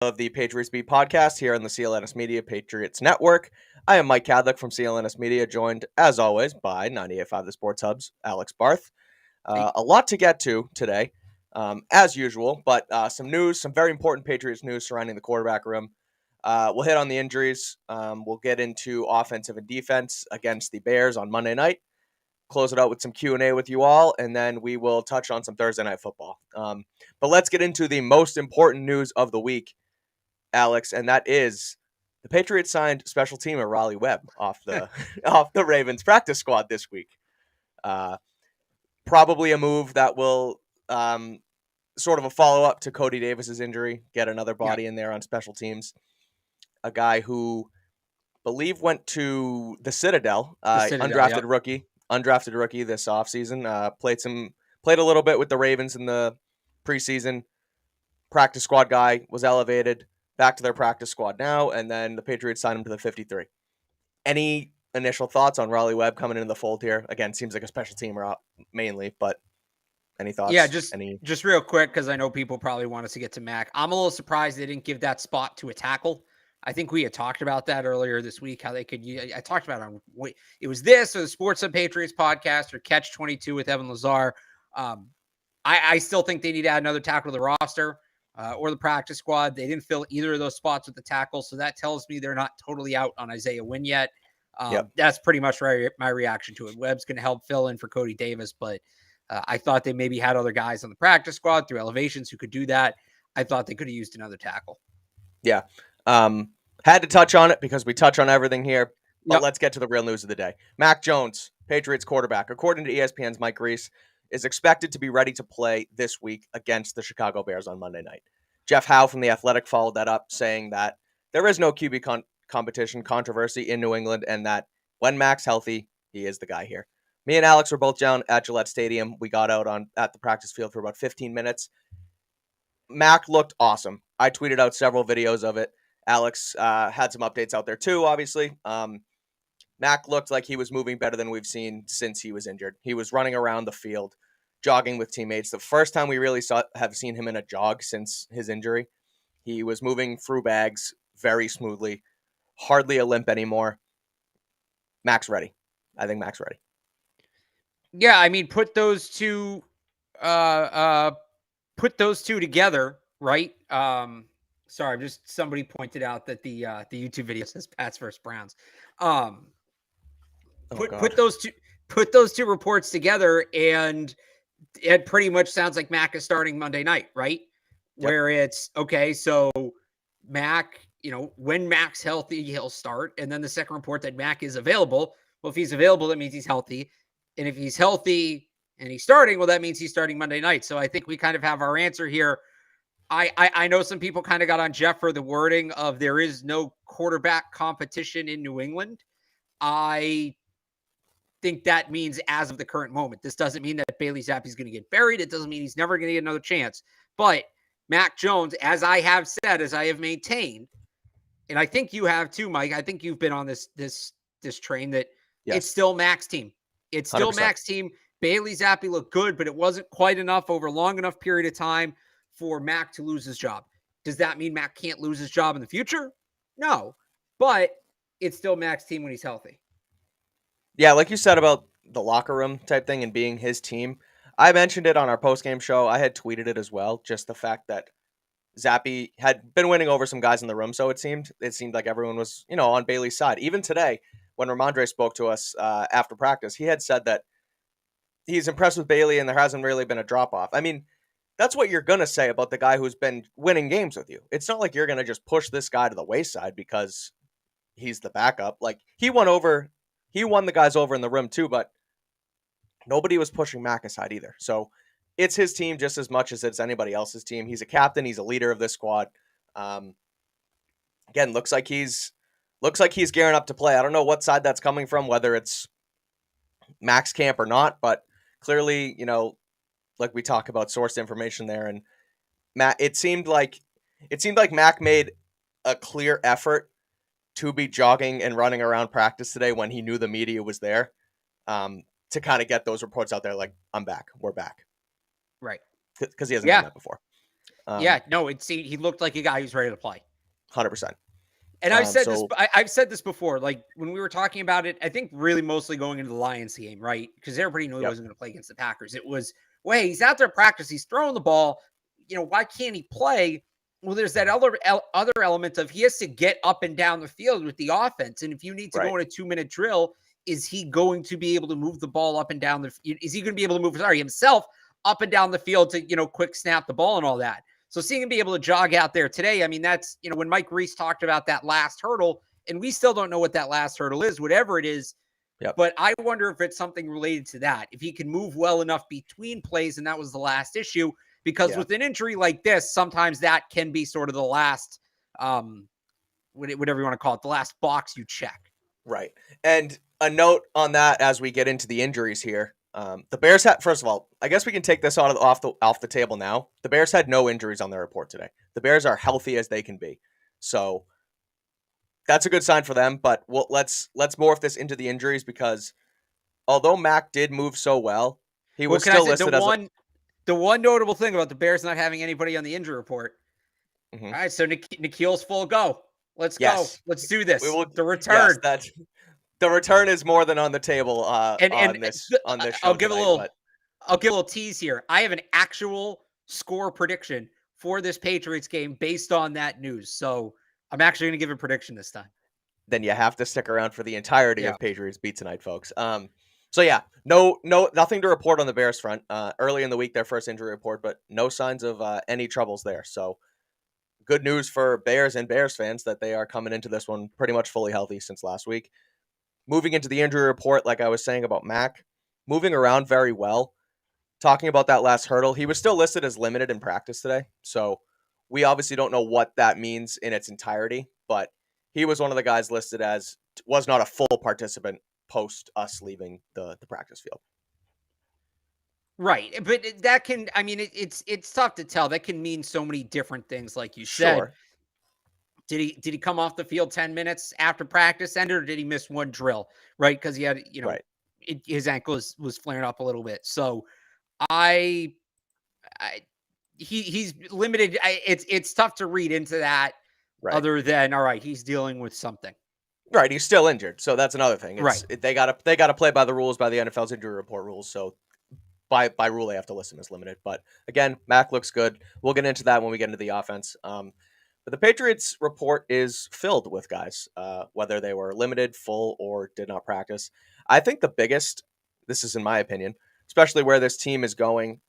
Of the Patriots Beat podcast here on the CLNS Media Patriots Network. I am Mike Kadlick from CLNS Media, joined as always by 98.5 The Sports Hub's Alex Barth. A lot to get to today, as usual, but some news, some very important Patriots news surrounding the quarterback room. We'll hit on the injuries. We'll get into offensive and defense against the Bears on Monday night. Close it out with some Q&A with you all, and then we will touch on some Thursday night football. But let's get into the most important news of the week, Alex, and that is the Patriots signed special teamer Raleigh Webb off the off the Ravens practice squad this week. Probably a move that will sort of a follow-up to Cody Davis's injury, get another body in there on special teams. A guy who I believe went to the Citadel, undrafted rookie this offseason. Played a little bit with the Ravens in the preseason. Practice squad guy, was elevated back to their practice squad now, and then the Patriots signed him to the 53. Any initial thoughts on Raleigh Webb coming into the fold here? Again, seems like a special teamer mainly, but any thoughts? Yeah, just real quick, because I know people probably want us to get to Mac. I'm a little surprised they didn't give that spot to a tackle. I think we had talked about that earlier this week, how they could. I talked about it was this or the Sports Hub Patriots podcast or Catch 22 with Evan Lazar. I still think they need to add another tackle to the roster or the practice squad. They didn't fill either of those spots with the tackle, so that tells me they're not totally out on Isaiah Wynn yet. That's pretty much my reaction to it. Webb's going to help fill in for Cody Davis, but I thought they maybe had other guys on the practice squad through elevations who could do that. I thought they could have used another tackle. Yeah. Had to touch on it because we touch on everything here, but let's get to the real news of the day. Mac Jones, Patriots quarterback, according to ESPN's Mike Reese, is expected to be ready to play this week against the Chicago Bears on Monday night. Jeff Howe from The Athletic followed that up, saying that there is no QB competition controversy in New England and that when Mac's healthy, he is the guy here. Me and Alex were both down at Gillette Stadium. We got out at the practice field for about 15 minutes. Mac looked awesome. I tweeted out several videos of it. Alex had some updates out there too, obviously. Mac looked like he was moving better than we've seen since he was injured. He was running around the field, jogging with teammates. The first time we really have seen him in a jog since his injury. He was moving through bags very smoothly, hardly a limp anymore. Mac's ready. I think Mac's ready. Yeah, I mean, put those two together, right? Sorry, somebody pointed out that the YouTube video says Pats versus Browns. Put those two reports together, and it pretty much sounds like Mac is starting Monday night, right? Yep. Where it's okay, so Mac, when Mac's healthy, he'll start, and then the second report that Mac is available. Well, if he's available, that means he's healthy, and if he's healthy and he's starting, well, that means he's starting Monday night. So I think we kind of have our answer here. I know some people kind of got on Jeff for the wording of there is no quarterback competition in New England. I think that means as of the current moment. This doesn't mean that Bailey Zappi is going to get buried. It doesn't mean he's never going to get another chance. But Mac Jones, as I have said, as I have maintained, and I think you have too, Mike, I think you've been on this train that It's still Mac's team. It's still 100%. Mac's team. Bailey Zappi looked good, but it wasn't quite enough over a long enough period of time for Mac to lose his job. Does that mean Mac can't lose his job in the future? No, but it's still Mac's team when he's healthy. Yeah, like you said about the locker room type thing and being his team, I mentioned it on our postgame show. I had tweeted it as well, just the fact that Zappi had been winning over some guys in the room, so it seemed like everyone was, on Bailey's side. Even today, when Ramondre spoke to us after practice, he had said that he's impressed with Bailey and there hasn't really been a drop-off. I mean, that's what you're going to say about the guy who's been winning games with you. It's not like you're going to just push this guy to the wayside because he's the backup. Like, he won the guys over in the room too, but nobody was pushing Mac aside either. So it's his team just as much as it's anybody else's team. He's a captain. He's a leader of this squad. Again, looks like he's gearing up to play. I don't know what side that's coming from, whether it's Mac's camp or not, but clearly, like we talk about sourced information there, and Mac, it seemed like Mac made a clear effort to be jogging and running around practice today when he knew the media was there, to kind of get those reports out there like, I'm back, we're back. Right. Because he hasn't done that before. Yeah, no, he looked like a guy who's ready to play. 100%. And I've said this. I've said this before. Like when we were talking about it, I think really mostly going into the Lions game, right? Because everybody knew he wasn't going to play against the Packers. It was, well, he's out there practice. He's throwing the ball. Why can't he play? Well, there's that other element of he has to get up and down the field with the offense. And if you need to go in a 2-minute drill, is he going to be able to move the ball up and down is he going to be able to move himself up and down the field to, quick snap the ball and all that? So seeing him be able to jog out there today, I mean, that's, when Mike Reese talked about that last hurdle, and we still don't know what that last hurdle is, whatever it is. But I wonder if it's something related to that, if he can move well enough between plays, and that was the last issue, because with an injury like this, sometimes that can be sort of the last, whatever you want to call it, the last box you check. Right. And a note on that as we get into the injuries here. The Bears had, first of all, I guess we can take this off the table now. The Bears had no injuries on their report today. The Bears are healthy as they can be. So that's a good sign for them, but let's morph this into the injuries, because although Mac did move so well, he was still listed as the one notable thing about the Bears not having anybody on the injury report. Mm-hmm. All right, so N'Keal's full go. Let's go. Let's do this. The return. Yes, the return is more than on the table on this show. I'll give a little tease here. I have an actual score prediction for this Patriots game based on that news. So I'm actually going to give a prediction this time. Then you have to stick around for the entirety of Patriots Beat tonight, folks. So yeah, nothing to report on the Bears front. Early in the week, their first injury report, but no signs of any troubles there. So good news for Bears and Bears fans that they are coming into this one pretty much fully healthy since last week. Moving into the injury report, like I was saying about Mac, moving around very well. Talking about that last hurdle, he was still listed as limited in practice today. So we obviously don't know what that means in its entirety, but he was one of the guys listed as was not a full participant post us leaving the practice field. Right. But that can, I mean, it's tough to tell. That can mean so many different things, like you said. Sure. Did he come off the field 10 minutes after practice ended, or did he miss one drill? Right. Because he had, his ankle was flaring up a little bit. So he's limited. It's tough to read into that other than, all right, he's dealing with something. Right. He's still injured. So that's another thing. Right. They got to play by the rules, by the NFL's injury report rules. So by rule, they have to list him as limited. But again, Mac looks good. We'll get into that when we get into the offense. But the Patriots report is filled with guys, whether they were limited, full, or did not practice. I think the biggest, this is in my opinion, especially where this team is going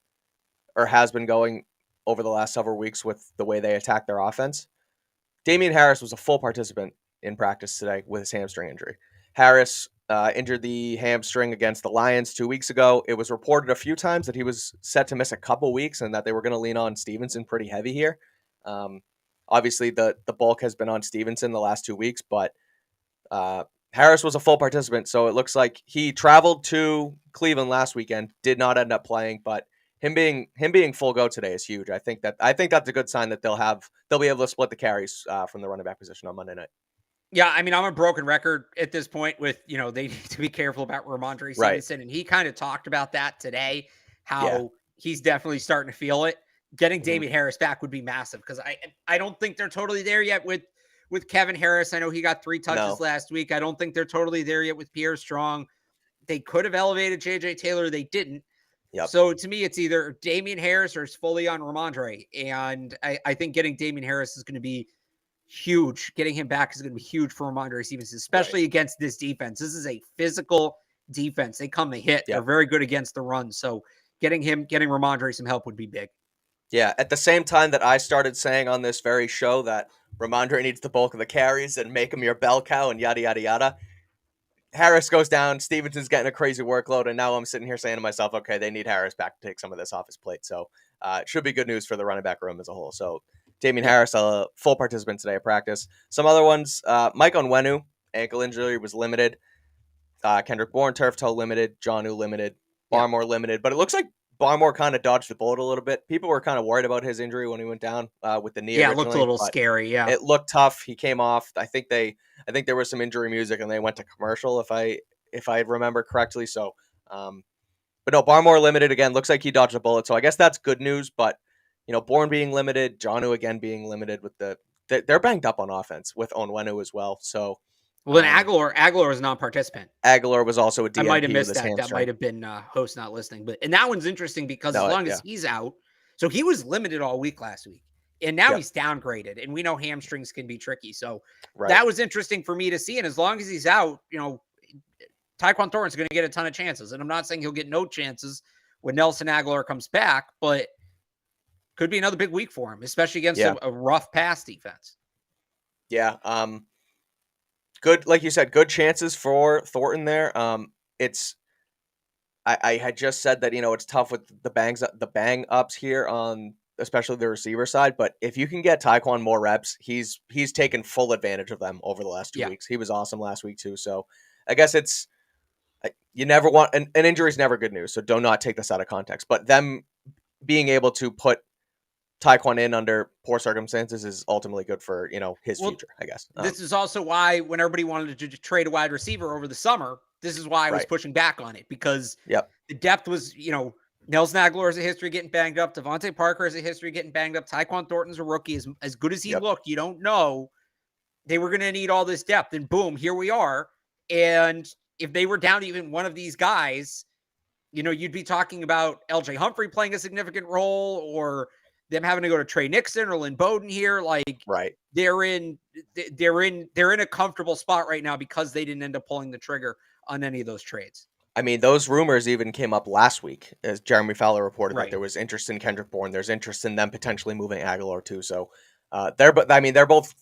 or has been going over the last several weeks with the way they attack their offense. Damian Harris was a full participant in practice today with his hamstring injury. Harris injured the hamstring against the Lions 2 weeks ago. It was reported a few times that he was set to miss a couple weeks and that they were going to lean on Stevenson pretty heavy here. Obviously, the bulk has been on Stevenson the last 2 weeks, but Harris was a full participant, so it looks like he traveled to Cleveland last weekend, did not end up playing, but him being full go today is huge. I think that's a good sign that they'll be able to split the carries from the running back position on Monday night. Yeah, I mean, I'm a broken record at this point with, they need to be careful about Ramondre Stevenson, and he kind of talked about that today, how he's definitely starting to feel it. Getting Damian Harris back would be massive, because I don't think they're totally there yet with Kevin Harris. I know he got 3 touches last week. I don't think they're totally there yet with Pierre Strong. They could have elevated J.J. Taylor. They didn't. Yep. So to me, it's either Damian Harris or it's fully on Ramondre. And I think getting Damian Harris is going to be huge. Getting him back is going to be huge for Ramondre Stevenson, especially against this defense. This is a physical defense. They come to hit. Yep. They're very good against the run. So getting Ramondre some help would be big. Yeah, at the same time that I started saying on this very show that Ramondre needs the bulk of the carries and make him your bell cow and yada, yada, yada, Harris goes down, Stevenson's getting a crazy workload, and now I'm sitting here saying to myself, okay, they need Harris back to take some of this off his plate. So it should be good news for the running back room as a whole. So Damian Harris, a full participant today at practice. Some other ones, Mike Onwenu, ankle injury, was limited. Kendrick Bourne, turf toe limited. Jonnu limited. Barmore limited. But it looks like Barmore kind of dodged the bullet a little bit. People were kind of worried about his injury when he went down with the knee. Yeah, it looked a little scary. Yeah, it looked tough. He came off. I think there was some injury music, and they went to commercial if I remember correctly. So, but no, Barmore limited again. Looks like he dodged a bullet. So I guess that's good news. But Bourne being limited, Jonnu again being limited with they're banged up on offense with Onwenu as well. So, well, then Aguilar was a non-participant. Aguilar was also a I might have DNP with missed his that. That hamstring. might have been host not listening, and that one's interesting because as No, long yeah, as he's out, so he was limited all week last week, and now Yep. he's downgraded, and we know hamstrings can be tricky. So right. that was interesting for me to see. And as long as he's out, Tyquan Thornton's going to get a ton of chances, and I'm not saying he'll get no chances when Nelson Aguilar comes back, but could be another big week for him, especially against a rough pass defense. Yeah. Good, like you said, good chances for Thornton there. I had just said that it's tough with the bang ups here on especially the receiver side, but if you can get Tyquan more reps, he's taken full advantage of them over the last 2 weeks. He was awesome last week too. So I guess you never want an injury is never good news. So do not take this out of context. But them being able to put Tyquan in under poor circumstances is ultimately good for his future, I guess. This is also why when everybody wanted to trade a wide receiver over the summer, this is why I was pushing back on it, because the depth was, Nelson Aguilar has a history of getting banged up. Devontae Parker has a history of getting banged up. Tyquan Thornton's a rookie. As good as he looked, you don't know. They were going to need all this depth, and boom, here we are. And if they were down to even one of these guys, you'd be talking about LJ Humphrey playing a significant role, or them having to go to Trey Nixon or Lynn Bowden here. Like, they're in a comfortable spot right now because they didn't end up pulling the trigger on any of those trades. I mean, those rumors even came up last week, as Jeremy Fowler reported that there was interest in Kendrick Bourne. There's interest in them potentially moving Aguilar too. So they're both,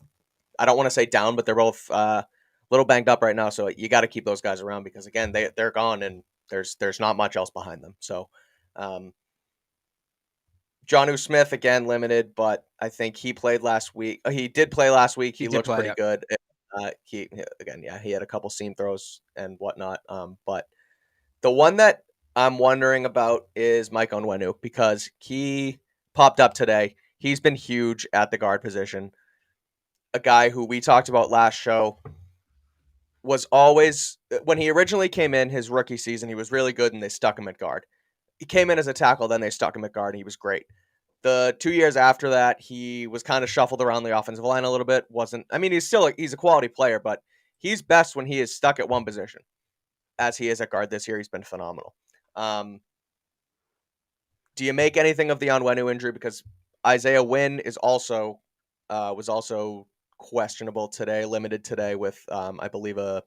I don't want to say down, but they're both a little banged up right now. So you got to keep those guys around because again, they're gone and there's not much else behind them. So Jonnu Smith again limited, but I think he played last week. He did play last week. He looked pretty good. He had a couple seam throws and whatnot. But the one that I'm wondering about is Mike Onwenu because he popped up today. He's been huge at the guard position. A guy who we talked about last show was always, when he originally came in his rookie season, he was really good and they stuck him at guard. He came in as a tackle, then they stuck him at guard and he was great. The 2 years after that, he was kind of shuffled around the offensive line a little bit. He's a quality player, but he's best when he is stuck at one position. As he is at guard this year, he's been phenomenal. Do you make anything of the Onwenu injury? Because Isaiah Wynn was also questionable today, limited today with I believe I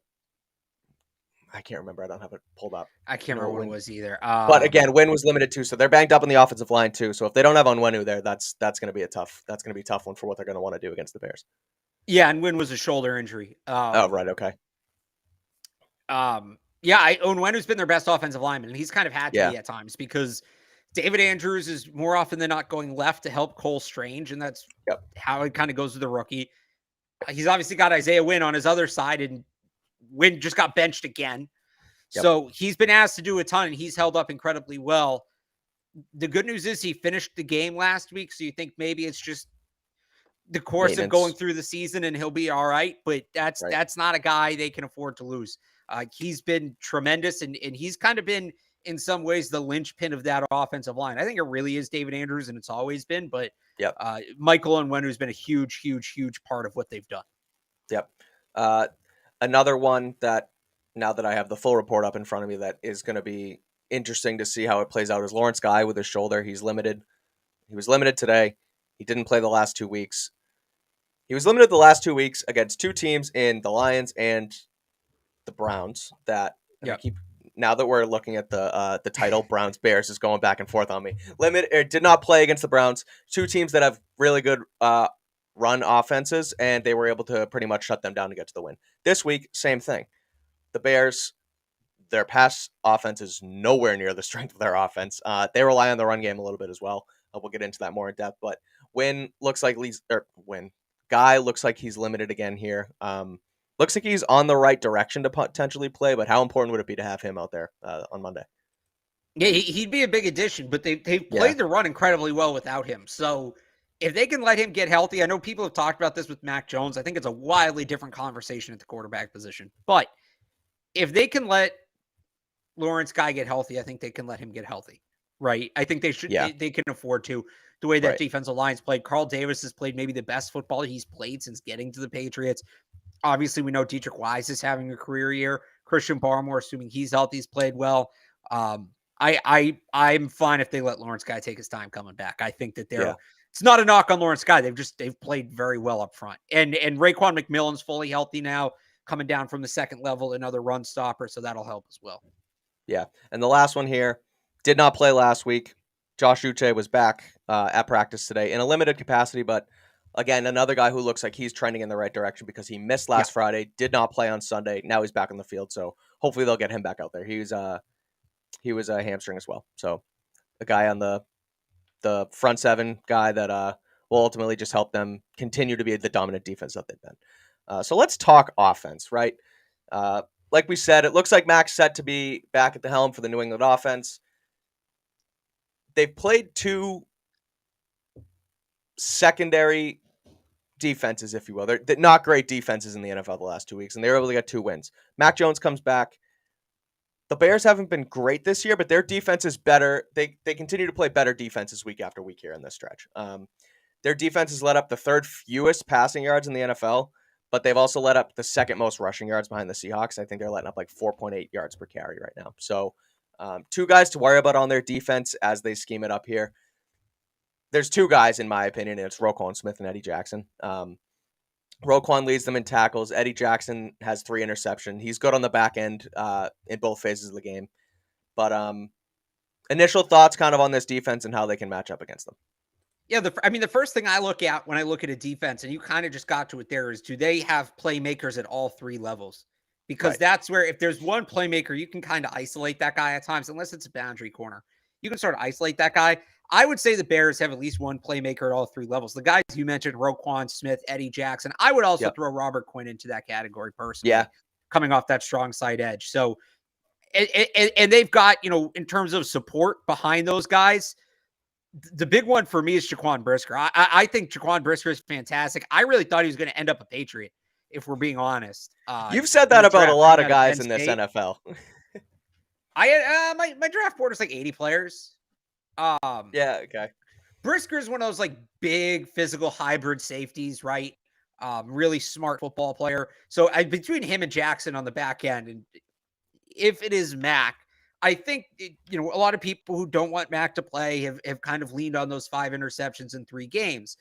can't remember. I don't have it pulled up. I can't remember what it was either. But again, Wynn was limited too, so they're banged up on the offensive line too. So if they don't have Onwenu there, that's going to be a tough one for what they're going to want to do against the Bears. Yeah, and Wynn was a shoulder injury. Oh, right, okay. Onwenu's been their best offensive lineman, and he's kind of had to be at times because David Andrews is more often than not going left to help Cole Strange, and that's how it kind of goes with the rookie. He's obviously got Isaiah Wynn on his other side, and Wynn just got benched again. So he's been asked to do a ton, and he's held up incredibly well. The good news is he finished the game last week, so you think maybe it's just the course of going through the season and he'll be all right, but that's not a guy they can afford to lose. He's been tremendous, and he's kind of been, in some ways, the linchpin of that offensive line. I think it really is David Andrews, and it's always been, but Michael Onwenu has been a huge, huge, huge part of what they've done. Yep. Another one that, now that I have the full report up in front of me, that is going to be interesting to see how it plays out is Lawrence Guy with his shoulder. He's limited. He was limited today. He didn't play the last 2 weeks. He was limited the last 2 weeks against two teams in the Lions and the Browns that now that we're looking at the title, Browns Bears is going back and forth on me. Did not play against the Browns, two teams that have really good run offenses, and they were able to pretty much shut them down to get to the win. This week, same thing. The Bears, their pass offense is nowhere near the strength of their offense. They rely on the run game a little bit as well. We'll get into that more in depth, but Guy looks like he's limited again here. Looks like he's on the right direction to potentially play, but how important would it be to have him out there on Monday? Yeah, he'd be a big addition, but they've played the run incredibly well without him. So if they can let him get healthy, I know people have talked about this with Mac Jones. I think it's a wildly different conversation at the quarterback position. But if they can let Lawrence Guy get healthy, I think they can let him get healthy, right? I think they should. They can afford to. the way that Right. defensive line's played. Carl Davis has played maybe the best football he's played since getting to the Patriots. Obviously, we know Dietrich Wise is having a career year. Christian Barmore, assuming he's healthy, has played well. I'm fine if they let Lawrence Guy take his time coming back. I think that it's not a knock on Lawrence Guy. They've played very well up front. And Raekwon McMillan's fully healthy now, coming down from the second level, another run stopper, so that'll help as well. Yeah. And the last one here, did not play last week. Josh Uche was back at practice today in a limited capacity, but again, another guy who looks like he's trending in the right direction because he missed last Friday, did not play on Sunday. Now he's back on the field, so hopefully they'll get him back out there. He was a hamstring as well. So a guy on the front seven guy that will ultimately just help them continue to be the dominant defense that they've been. So let's talk offense, right? Like we said, it looks like Mac's set to be back at the helm for the New England offense. They've played two secondary defenses, if you will. They're not great defenses in the NFL the last 2 weeks, and they were able to get 2 wins. Mac Jones comes back. The Bears haven't been great this year, but their defense is better. They continue to play better defenses week after week here in this stretch. Their defense has led up the third fewest passing yards in the NFL, but they've also led up the second most rushing yards behind the Seahawks. I think they're letting up like 4.8 yards per carry right now. So 2 guys to worry about on their defense as they scheme it up here. There's 2 guys, in my opinion, and it's Roquan Smith and Eddie Jackson. Roquan leads them in tackles. Eddie Jackson has 3 interceptions. He's good on the back end in both phases of the game. But initial thoughts kind of on this defense and how they can match up against them. Yeah, the first thing I look at when I look at a defense, and you kind of just got to it there, is do they have playmakers at all 3 levels? Because that's where, if there's one playmaker, you can kind of isolate that guy at times, unless it's a boundary corner. You can sort of isolate that guy. I would say the Bears have at least one playmaker at all 3 levels. The guys you mentioned, Roquan Smith, Eddie Jackson. I would also throw Robert Quinn into that category personally, coming off that strong side edge. So, and they've got, in terms of support behind those guys, the big one for me is Jaquan Brisker. I think Jaquan Brisker is fantastic. I really thought he was going to end up a Patriot, if we're being honest. You've said that about a lot of guys in this NFL. My draft board is like 80 players. Okay. Brisker is one of those like big physical hybrid safeties, right? Really smart football player. So between him and Jackson on the back end, and if it is Mac, I think, a lot of people who don't want Mac to play have kind of leaned on those 5 interceptions in 3 games.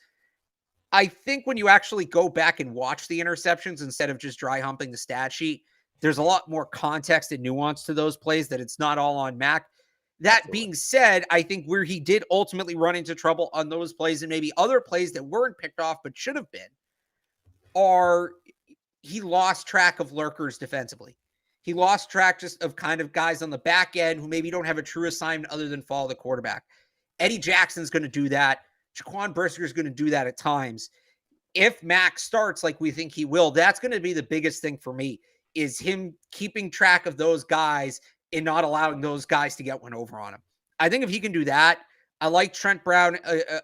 I think when you actually go back and watch the interceptions instead of just dry humping the stat sheet, there's a lot more context and nuance to those plays, that it's not all on Mac. That being said, I think where he did ultimately run into trouble on those plays, and maybe other plays that weren't picked off but should have been, are he lost track of lurkers defensively. He lost track just of kind of guys on the back end who maybe don't have a true assignment other than follow the quarterback. Eddie Jackson's going to do that. Jaquan Brisker is going to do that at times. If Mac starts like we think he will, that's going to be the biggest thing for me, is him keeping track of those guys and not allowing those guys to get one over on him. I think if he can do that, I like Trent Brown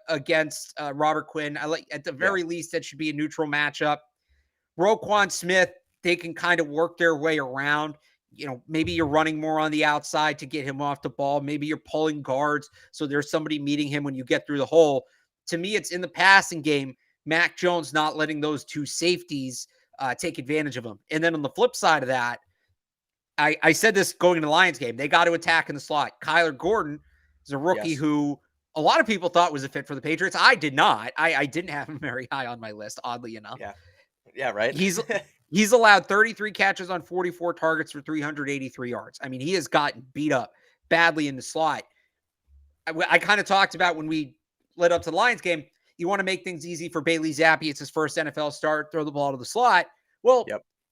against Robert Quinn. I like, at the very least, that should be a neutral matchup. Roquan Smith, they can kind of work their way around. Maybe you're running more on the outside to get him off the ball. Maybe you're pulling guards, so there's somebody meeting him when you get through the hole. To me, it's in the passing game, Mac Jones not letting those 2 safeties take advantage of him. And then on the flip side of that, I said this going into the Lions game, they got to attack in the slot. Kyler Gordon is a rookie who a lot of people thought was a fit for the Patriots. I did not. I didn't have him very high on my list, oddly enough. Yeah, right. He's allowed 33 catches on 44 targets for 383 yards. I mean, he has gotten beat up badly in the slot. I kind of talked about when we led up to the Lions game, you want to make things easy for Bailey Zappi. It's his first NFL start, throw the ball to the slot. Well,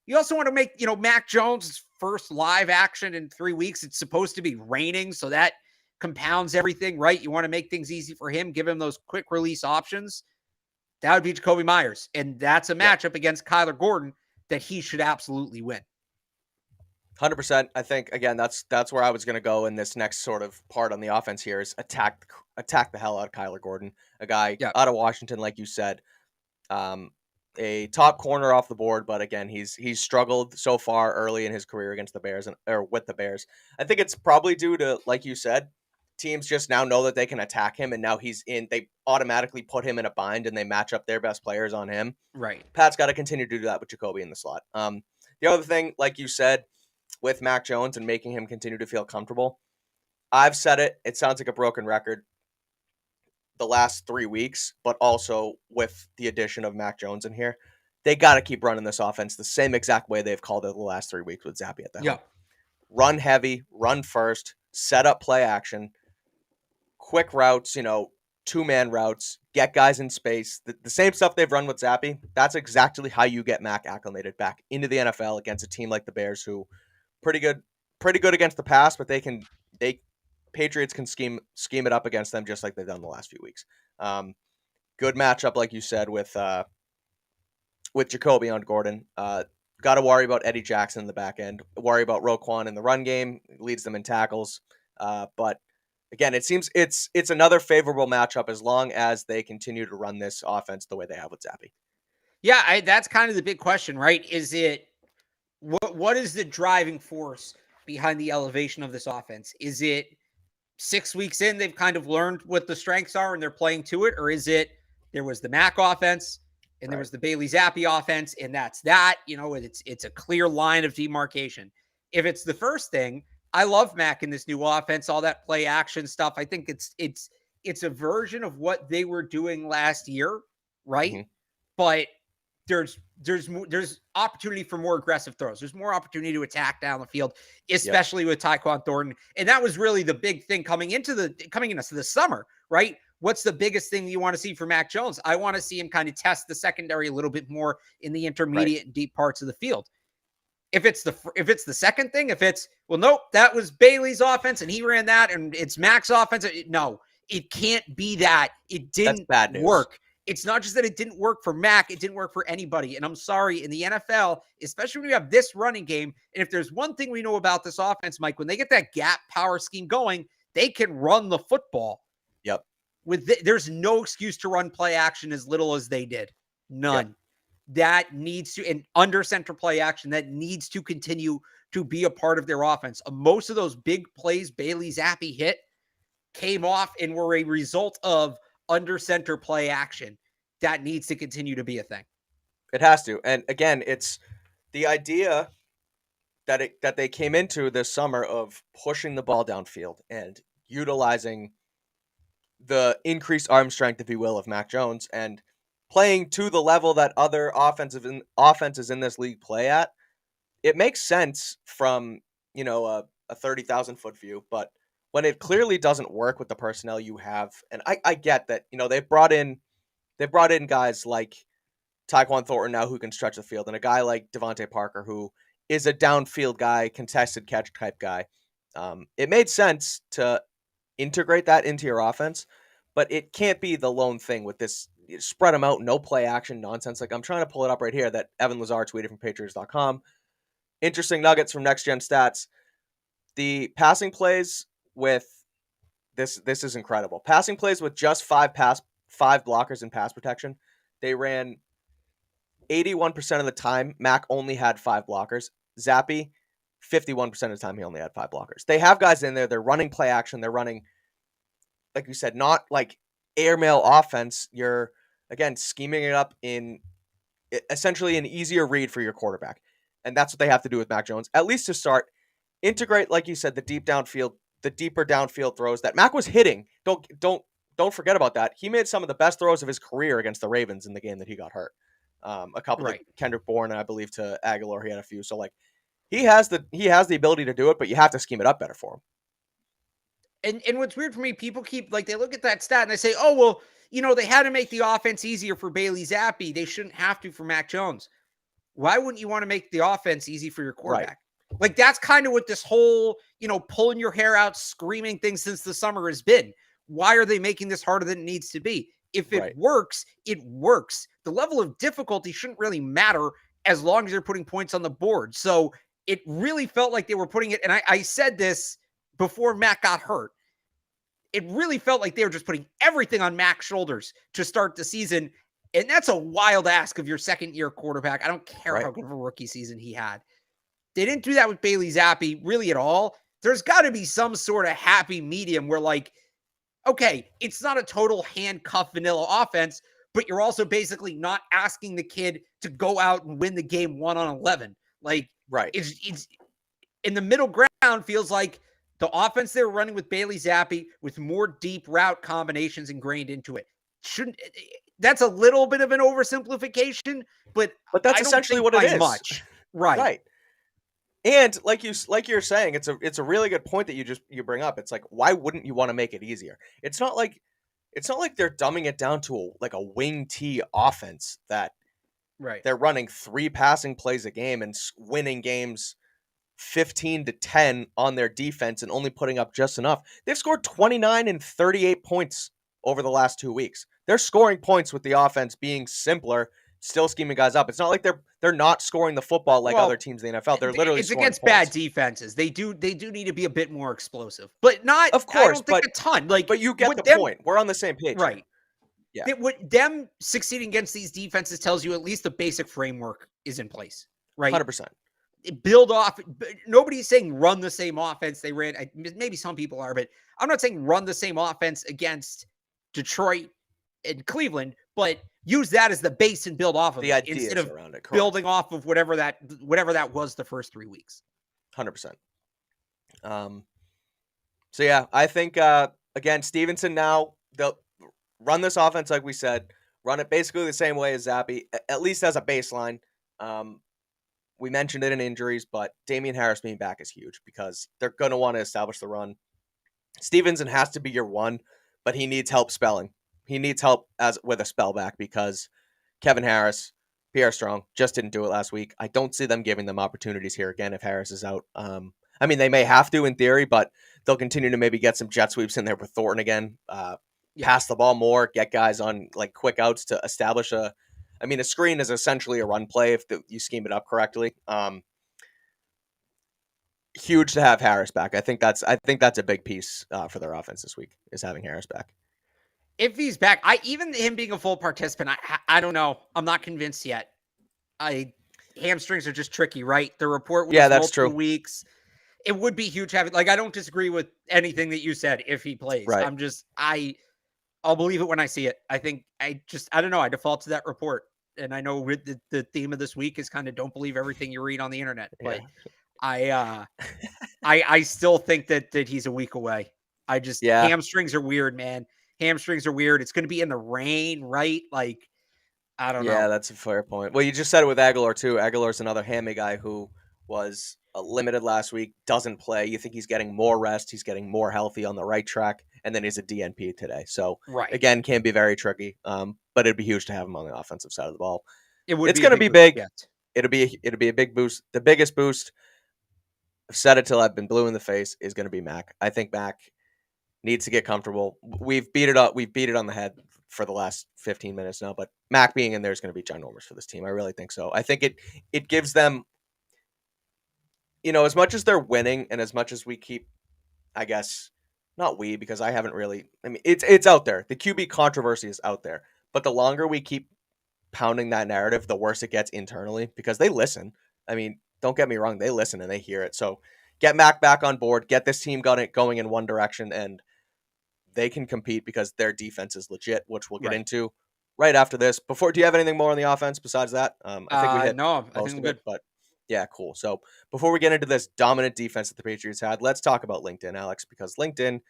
you also want to make, Mac Jones' first live action in 3 weeks. It's supposed to be raining, so that compounds everything, right? You want to make things easy for him, give him those quick release options. That would be Jacoby Myers. And that's a matchup against Kyler Gordon that he should absolutely win. 100%. I think, again, that's where I was going to go in this next sort of part on the offense here, is attack the hell out of Kyler Gordon, a guy out of Washington, like you said, a top corner off the board. But again, he's struggled so far early in his career against the Bears or with the Bears. I think it's probably due to, like you said, teams just now know that they can attack him, and now they automatically put him in a bind and they match up their best players on him. Right. Pat's got to continue to do that with Jacoby in the slot. The other thing, like you said, with Mac Jones and making him continue to feel comfortable, I've said it. It sounds like a broken record the last 3 weeks, but also with the addition of Mac Jones in here, they got to keep running this offense the same exact way they've called it the last 3 weeks with Zappe at the helm. Run heavy, run first, set up play action, quick routes, 2-man routes, get guys in space. The same stuff they've run with Zappe, that's exactly how you get Mac acclimated back into the NFL against a team like the Bears, who pretty good against the pass, but Patriots can scheme it up against them just like they've done the last few weeks. Good matchup, like you said, with Jacoby on Gordon. Got to worry about Eddie Jackson in the back end. Worry about Roquan in the run game. Leads them in tackles. But again, it seems it's another favorable matchup as long as they continue to run this offense the way they have with Zappe. Yeah, that's kind of the big question, right? Is it what is the driving force behind the elevation of this offense? Is it 6 weeks in, they've kind of learned what the strengths are and they're playing to it? Or is it there was the Mac offense and there was the Bailey Zappe offense, and that's that? It's a clear line of demarcation. If it's the first thing, I love Mac in this new offense, all that play action stuff. I think it's a version of what they were doing last year, right? Mm-hmm. But there's opportunity for more aggressive throws. There's more opportunity to attack down the field, especially with Tyquan Thornton. And that was really the big thing coming into the summer, right? What's the biggest thing you want to see for Mac Jones? I want to see him kind of test the secondary a little bit more in the intermediate and deep parts of the field. If it's the second thing, nope, that was Bailey's offense and he ran that and it's Mac's offense. No, it can't be that. It didn't work. It's not just that it didn't work for Mac, it didn't work for anybody. And I'm sorry, in the NFL, especially when you have this running game, and if there's one thing we know about this offense, Mike, when they get that gap power scheme going, they can run the football. Yep. There's no excuse to run play action as little as they did. None. Yep. That needs to, and under center play action, that needs to continue to be a part of their offense. Most of those big plays Bailey Zappe hit came off and were a result of under center play action. That needs to continue to be a thing. It has to. And again, it's the idea that they came into this summer of pushing the ball downfield and utilizing the increased arm strength, if you will, of Mac Jones and playing to the level that other offenses in this league play at. It makes sense from, a 30,000 foot view, but when it clearly doesn't work with the personnel you have, and I get that, they've brought in guys like Tyquan Thornton now who can stretch the field, and a guy like Devontae Parker who is a downfield guy, contested catch type guy. It made sense to integrate that into your offense, but it can't be the lone thing with this spread them out, no play action nonsense. Like I'm trying to pull it up right here that Evan Lazar tweeted from Patriots.com. Interesting nuggets from Next Gen Stats. The passing plays with this is incredible. Passing plays with just five blockers in pass protection. They ran 81% of the time. Mac only had 5 blockers. Zappe, 51% of the time he only had 5 blockers. They have guys in there. They're running play action. They're running, like you said, not like airmail offense. You're again scheming it up in essentially an easier read for your quarterback, and that's what they have to do with Mac Jones at least to start. Integrate, like you said, the deeper downfield throws that Mac was hitting. Don't forget about that. He made some of the best throws of his career against the Ravens in the game that he got hurt. A couple like Kendrick Bourne, and I believe to Aguilar, he had a few. So like he has the ability to do it, but you have to scheme it up better for him. And what's weird for me, people keep they look at that stat and they say, oh well, they had to make the offense easier for Bailey Zappe. They shouldn't have to for Mac Jones. Why wouldn't you want to make the offense easy for your quarterback? Right. Like that's kind of what this whole, pulling your hair out, screaming thing since the summer has been. Why are they making this harder than it needs to be? If it works, it works. The level of difficulty shouldn't really matter as long as you're putting points on the board. So it really felt like they were putting it, and I said this before Mac got hurt. It really felt like they were just putting everything on Mac's shoulders to start the season. And that's a wild ask of your second-year quarterback. I don't care how good of a rookie season he had. They didn't do that with Bailey Zappe really at all. there's got to be some sort of happy medium where, like, okay, it's not a total handcuff vanilla offense, but you're also basically not asking the kid to go out and win the game 1-on-11. Like, Right. It's in the middle ground. Feels like the offense they were running with Bailey Zappi with more deep route combinations ingrained into it. That's a little bit of an oversimplification, but that's I don't essentially think what it by is. much. Right. Right. And like you're saying, it's a really good point that you bring up. It's like, why wouldn't you want to make it easier? It's not like they're dumbing it down to a wing T offense that Right. they're running 3 passing plays a game and winning games 15-10 on their defense and only putting up just enough. They've scored 29 and 38 points over the last 2 weeks. They're scoring points with the offense being simpler, still scheming guys up. It's not like they're not scoring the football like other teams in the NFL. They're literally it's scoring against points. bad defenses. They do need to be a bit more explosive, but not. Of course, I don't think a ton. Like, but you get the point. We're on the same page, right? Here. Yeah. What them succeeding against these defenses tells you at least the basic framework is in place, right? 100%. Build off. Nobody's saying run the same offense they ran. Maybe some people are, but I'm not saying run the same offense against Detroit and Cleveland, but use that as the base and build off of the it instead of around it, building off of whatever that was the first 3 weeks. 100%. So yeah, I think again, Stevenson now, they'll run this offense like we said, run it basically the same way as Zappi, at least as a baseline. We mentioned it in injuries, but Damian Harris being back is huge because they're going to want to establish the run. Stevenson has to be your one, but he needs help spelling. He needs help with a spell back because Kevin Harris, Pierre Strong just didn't do it last week. I don't see them giving them opportunities here again if Harris is out. I mean, they may have to in theory, but they'll continue to maybe get some jet sweeps in there with Thornton again. Pass the ball more, get guys on like quick outs to establish a screen is essentially a run play if you scheme it up correctly. Huge to have Harris back. I think that's a big piece for their offense this week is having Harris back. If he's back, even him being a full participant, I don't know. I'm not convinced yet. Hamstrings are just tricky, right? The report was multiple weeks. It would be huge having. Like, I don't disagree with anything that you said. If he plays, right. I'll believe it when I see it. I think I don't know. I default to that report, and I know the theme of this week is kind of don't believe everything you read on the internet. But I still think that he's a week away. Hamstrings are weird, man. Hamstrings are weird. It's going to be in the rain, right? Like, I don't know. Yeah, that's a fair point. Well, you just said it with Aguilar too. Aguilar's another hammy guy who was limited last week, doesn't play. You think he's getting more rest. He's getting more healthy on the right track. And then he's a DNP today. So, again, can be very tricky. But it'd be huge to have him on the offensive side of the ball. It's going to be big. It'll be a big boost. The biggest boost, I've said it till I've been blue in the face, is going to be Mac. I think Mac needs to get comfortable. We've beat it up. We've beat it on the head for the last 15 minutes now. But Mac being in there is going to be ginormous for this team. I really think so. I think it gives them, as much as they're winning and as much as we keep, I guess, not we, because I haven't really, it's out there. The QB controversy is out there. But the longer we keep pounding that narrative, the worse it gets internally because they listen. Don't get me wrong. They listen and they hear it. So get Mac back on board, get this team going in one direction, and they can compete because their defense is legit, which we'll get into right after this. Do you have anything more on the offense besides that? I think we hit no, I think we're good. But yeah, cool. So before we get into this dominant defense that the Patriots had, let's talk about LinkedIn, Alex, because LinkedIn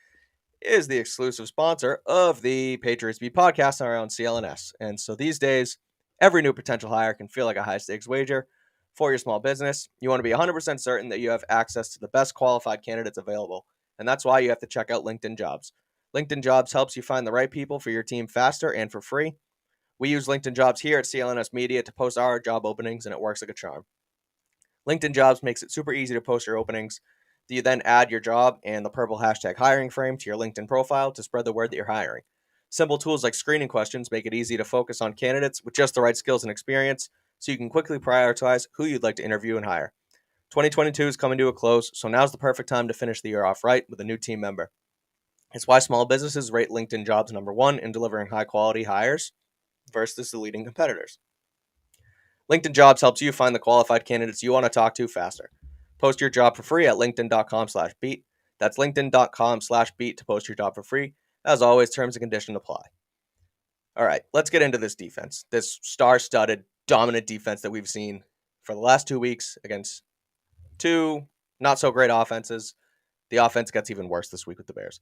is the exclusive sponsor of the Patriots Beat podcast on our own CLNS. And so these days, every new potential hire can feel like a high-stakes wager for your small business. You want to be 100% certain that you have access to the best qualified candidates available. And that's why you have to check out LinkedIn Jobs. LinkedIn Jobs helps you find the right people for your team faster and for free. We use LinkedIn Jobs here at CLNS Media to post our job openings, and it works like a charm. LinkedIn Jobs makes it super easy to post your openings. You then add your job and the purple hashtag hiring frame to your LinkedIn profile to spread the word that you're hiring. Simple tools like screening questions make it easy to focus on candidates with just the right skills and experience so you can quickly prioritize who you'd like to interview and hire. 2022 is coming to a close, so now's the perfect time to finish the year off right with a new team member. It's why small businesses rate LinkedIn Jobs #1 in delivering high-quality hires versus the leading competitors. LinkedIn Jobs helps you find the qualified candidates you want to talk to faster. Post your job for free at linkedin.com/beat. That's linkedin.com/beat to post your job for free. As always, terms and conditions apply. All right, let's get into this defense. This star-studded, dominant defense that we've seen for the last 2 weeks against two not-so-great offenses. The offense gets even worse this week with the Bears.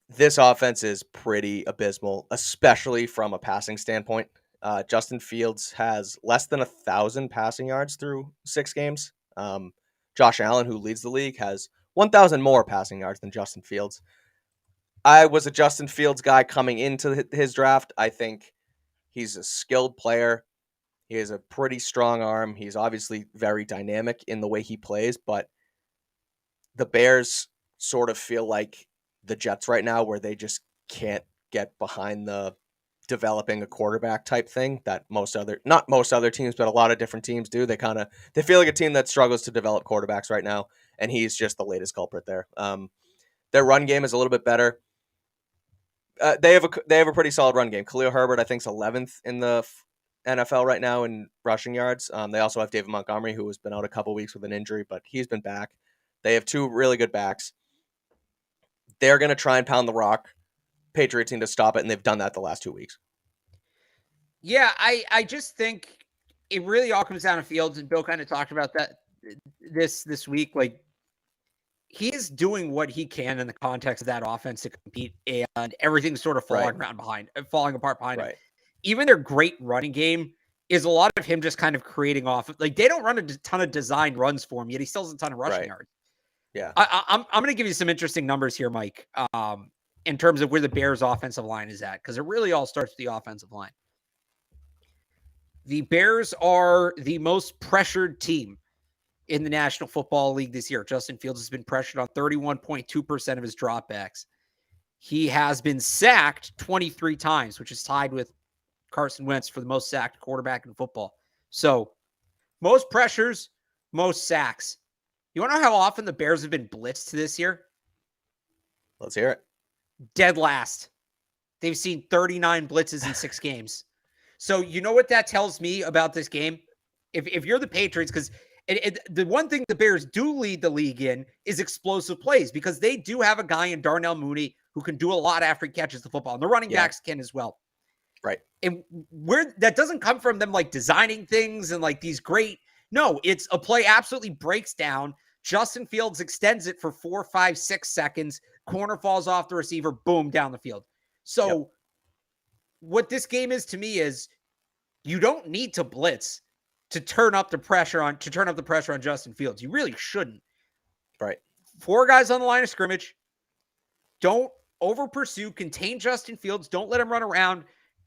This offense is pretty abysmal, especially from a passing standpoint. Justin Fields has less than 1,000 passing yards through 6 games. Josh Allen, who leads the league, has 1,000 more passing yards than Justin Fields. I was a Justin Fields guy coming into his draft. I think he's a skilled player. He has a pretty strong arm. He's obviously very dynamic in the way he plays, but the Bears sort of feel like the Jets right now, where they just can't get behind the developing a quarterback type thing that not most other teams, but a lot of different teams do. They feel like a team that struggles to develop quarterbacks right now, and he's just the latest culprit there. Their run game is a little bit better. They have a pretty solid run game. Khalil Herbert, I think, is 11th in the NFL right now in rushing yards. They also have David Montgomery, who has been out a couple weeks with an injury, but he's been back. They have 2 really good backs. They're going to try and pound the rock. Patriots need to stop it, and they've done that the last 2 weeks. Yeah, I just think it really all comes down to Fields, and Bill kind of talked about that this week. Like, he's doing what he can in the context of that offense to compete, and everything's sort of falling apart behind him. Even their great running game is a lot of him just kind of creating off. Like, they don't run a ton of designed runs for him, yet he still has a ton of rushing yards. Yeah, I'm going to give you some interesting numbers here, Mike, in terms of where the Bears' offensive line is at, because it really all starts with the offensive line. The Bears are the most pressured team in the National Football League this year. Justin Fields has been pressured on 31.2% of his dropbacks. He has been sacked 23 times, which is tied with Carson Wentz for the most sacked quarterback in football. So, most pressures, most sacks. You want to know how often the Bears have been blitzed this year? Let's hear it. Dead last. They've seen 39 blitzes in 6 games. So you know what that tells me about this game? If you're the Patriots, because the one thing the Bears do lead the league in is explosive plays, because they do have a guy in Darnell Mooney who can do a lot after he catches the football. And the running backs can as well. Right. And where that doesn't come from them like designing things and like these great. No, it's a play absolutely breaks down. Justin Fields extends it for 4, 5, 6 seconds. Corner falls off the receiver. Boom, down the field. So what this game is to me is you don't need to blitz to turn up the pressure on Justin Fields. You really shouldn't. Right. 4 guys on the line of scrimmage. Don't over pursue, contain Justin Fields. Don't let him run around,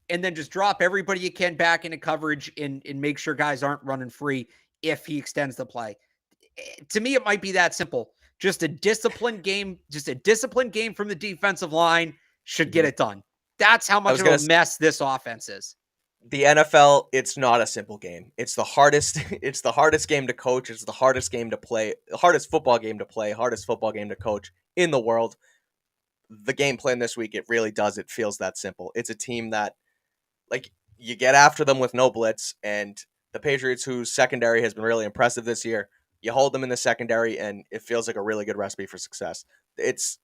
and then just drop everybody you can back into coverage and make sure guys aren't running free if he extends the play. To me, it might be that simple. Just a disciplined game from the defensive line should get it done. That's how much of a mess this offense is. The NFL, it's not a simple game. It's the hardest game to coach. It's the hardest game to play, the hardest football game to play, hardest football game to coach in the world. The game plan this week, it really does. It feels that simple. It's a team that, like, you get after them with no blitz, and the Patriots, whose secondary has been really impressive this year, you hold them in the secondary, and it feels like a really good recipe for success. It's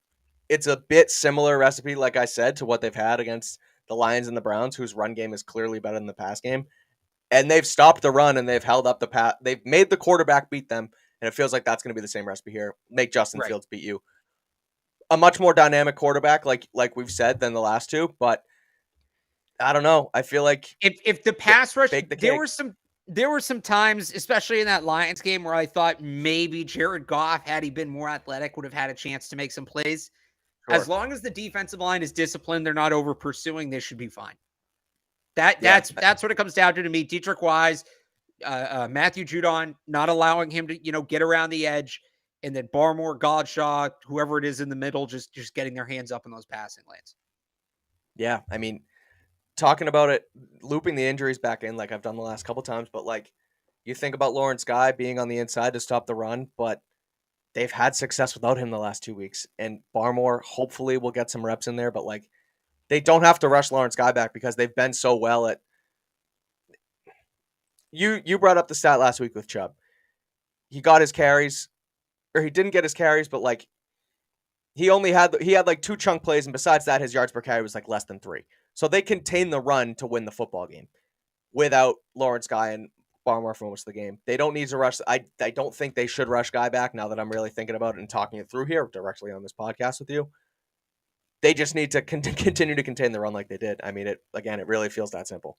a bit similar recipe, like I said, to what they've had against the Lions and the Browns, whose run game is clearly better than the pass game. And they've stopped the run, and they've held up the pass. They've made the quarterback beat them, and it feels like that's going to be the same recipe here. Make Justin Fields beat you. A much more dynamic quarterback, like we've said, than the last 2, but I don't know. I feel like if the pass rush, there were some times, especially in that Lions game, where I thought maybe Jared Goff, had he been more athletic, would have had a chance to make some plays. Sure. As long as the defensive line is disciplined, they're not over pursuing, they should be fine. That's what it comes down to me. Dietrich Wise, Matthew Judon, not allowing him to get around the edge, and then Barmore, Godshaw, whoever it is in the middle, just getting their hands up in those passing lanes. Yeah, I mean, talking about it, looping the injuries back in like I've done the last couple times, but like you think about Lawrence Guy being on the inside to stop the run, but they've had success without him the last 2 weeks. And Barmore hopefully will get some reps in there, but like they don't have to rush Lawrence Guy back because they've been so well at. You brought up the stat last week with Chubb. he got his carries, or he didn't get his carries, but like he had like 2 chunk plays, and besides that, his yards per carry was like less than 3. So they contained the run to win the football game without Lawrence Guy and Barmore for most of the game. They don't need to rush. I don't think they should rush Guy back now that I'm really thinking about it and talking it through here directly on this podcast with you. They just need to continue to contain the run like they did. I mean, it really feels that simple.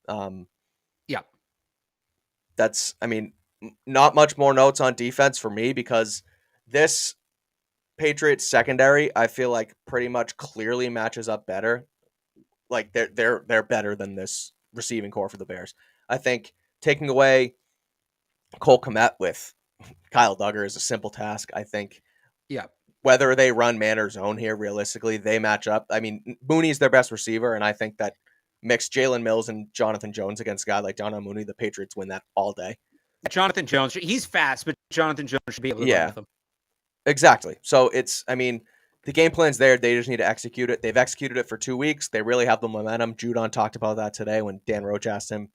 Yeah. That's, I mean, not much more notes on defense for me because this Patriots secondary, I feel like pretty much clearly matches up better. Like they're better than this receiving core for the Bears. I think taking away Cole Kmet with Kyle Duggar is a simple task. I think whether they run man or zone here, realistically, they match up. I mean, Mooney's their best receiver, and I think that mix Jalen Mills and Jonathan Jones against a guy like Donald Mooney, the Patriots win that all day. Jonathan Jones, he's fast, but Jonathan Jones should be able to run with him. Exactly. So it's, I mean, the game plan's there. They just need to execute it. They've executed it for 2 weeks. They really have the momentum. Judon talked about that today when Dan Roach asked him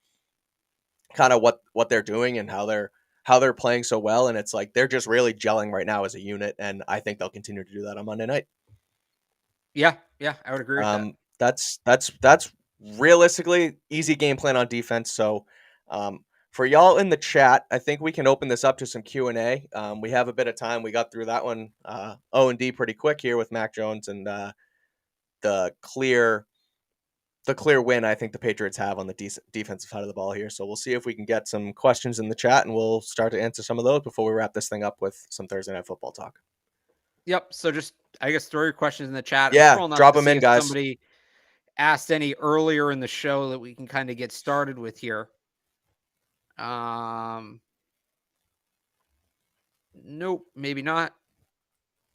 kind of what they're doing and how they're playing so well. And it's like they're just really gelling right now as a unit. And I think they'll continue to do that on Monday night. Yeah, I would agree with that. That's realistically easy game plan on defense. So for y'all in the chat, I think we can open this up to some Q&A. We have a bit of time. We got through that one O&D pretty quick here with Mac Jones and the clear win I think the Patriots have on the defensive side of the ball here. So we'll see if we can get some questions in the chat, and we'll start to answer some of those before we wrap this thing up with some Thursday Night Football talk. Yep. So just, I guess, throw your questions in the chat. Yeah, drop them in, guys. Somebody asked any earlier in the show that we can kind of get started with here. Nope, maybe not.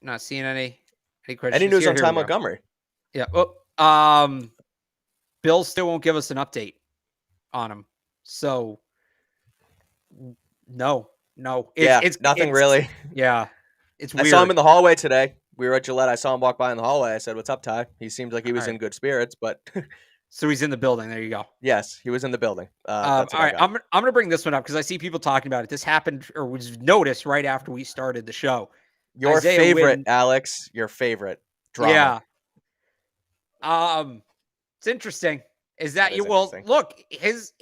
Not seeing any questions. Any news here. on Ty Montgomery? Yeah. Oh, Bill still won't give us an update on him. So no. It's nothing really. Yeah. It's weird. I saw him in the hallway today. We were at Gillette. I saw him walk by in the hallway. I said, "What's up, Ty?" He seems like he was in good spirits, but so he's in the building. There you go. Yes, he was in the building. All right, I'm going to bring this one up because I see people talking about it. This happened or was noticed right after we started the show. Your favorite, Alex. Your favorite drama. Yeah. It's interesting. Is that you? Well, look, his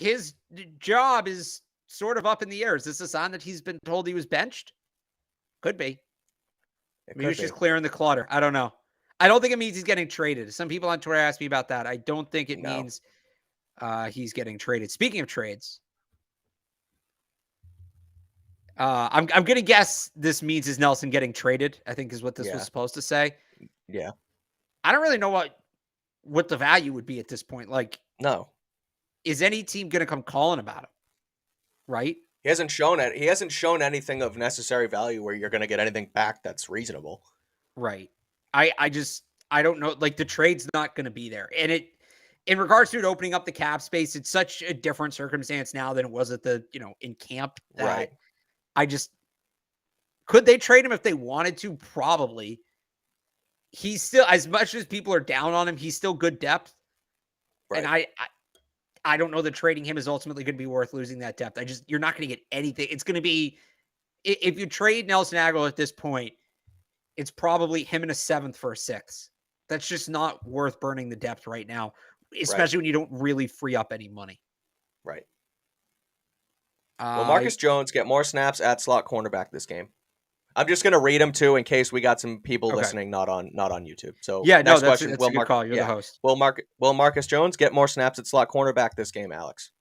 job is sort of up in the air. Is this a sign that he's been told he was benched? Could be. Maybe it's just clearing the clutter. I don't know. I don't think it means he's getting traded. Some people on Twitter asked me about that. I don't think it means he's getting traded. Speaking of trades, I'm going to guess this means is Nelson getting traded, I think is what this was supposed to say. Yeah. I don't really know what the value would be at this point. Like, no. Is any team going to come calling about him? Right? He hasn't shown it. He hasn't shown anything of necessary value where you're going to get anything back that's reasonable. Right. I don't know. Like, the trade's not going to be there. And in regards to it opening up the cap space, it's such a different circumstance now than it was at in camp. That right. Could they trade him if they wanted to? Probably. He's still, as much as people are down on him, he's still good depth. Right. And I don't know that trading him is ultimately going to be worth losing that depth. You're not going to get anything. It's going to be, if you trade Nelson Agholor at this point, it's probably him in a 7th for a 6th. That's just not worth burning the depth right now, especially when you don't really free up any money. Right. Will Marcus Jones get more snaps at slot cornerback this game? I'm just going to read them too in case we got some people listening not on YouTube. So next question. That's a good call. You're the host. Will Marcus Jones get more snaps at slot cornerback this game, Alex?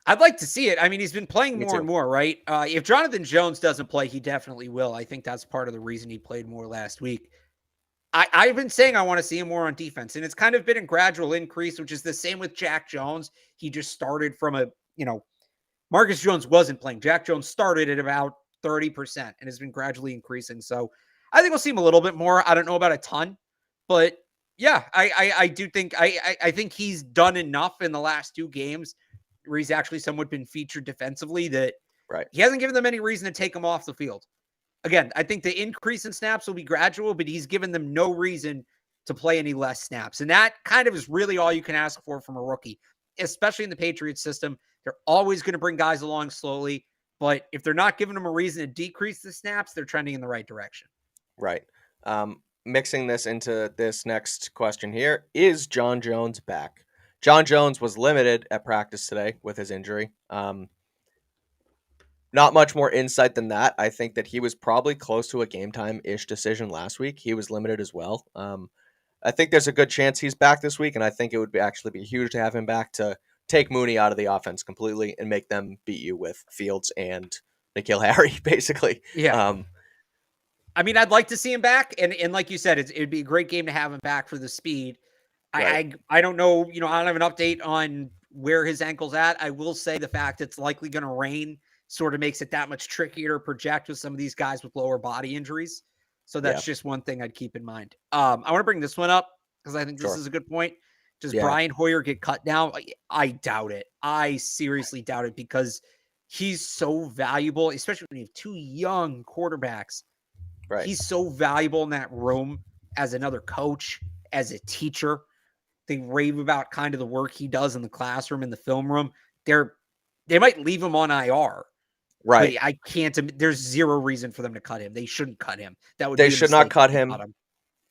I'd like to see it. I mean, he's been playing more and more, right? If Jonathan Jones doesn't play, he definitely will. I think that's part of the reason he played more last week. I've been saying I want to see him more on defense, and it's kind of been a gradual increase, which is the same with Jack Jones. He just started from Marcus Jones wasn't playing. Jack Jones started at about 30% and has been gradually increasing. So I think we'll see him a little bit more. I don't know about a ton, but yeah, I do think, I think he's done enough in the last 2 games where he's actually somewhat been featured defensively that he hasn't given them any reason to take him off the field. Again, I think the increase in snaps will be gradual, but he's given them no reason to play any less snaps. And that kind of is really all you can ask for from a rookie, especially in the Patriots system. They're always going to bring guys along slowly. But if they're not giving him a reason to decrease the snaps, they're trending in the right direction. Right. Mixing this into this next question here, is John Jones back? John Jones was limited at practice today with his injury. Not much more insight than that. I think that he was probably close to a game time-ish decision last week. He was limited as well. I think there's a good chance he's back this week, and I think it would actually be huge to have him back to take Mooney out of the offense completely and make them beat you with Fields and N'Keal Harry, basically. Yeah. I mean, I'd like to see him back, and like you said, it'd be a great game to have him back for the speed. Right. I don't know, I don't have an update on where his ankle's at. I will say the fact it's likely going to rain sort of makes it that much trickier to project with some of these guys with lower body injuries. So that's just one thing I'd keep in mind. I want to bring this one up because I think this is a good point. Does Brian Hoyer get cut now? I doubt it. I seriously doubt it because he's so valuable, especially when you have two young quarterbacks. Right. He's so valuable in that room as another coach, as a teacher. They rave about kind of the work he does in the classroom, in the film room. They might leave him on IR. Right. But I can't. There's zero reason for them to cut him. They shouldn't cut him. They should not cut him.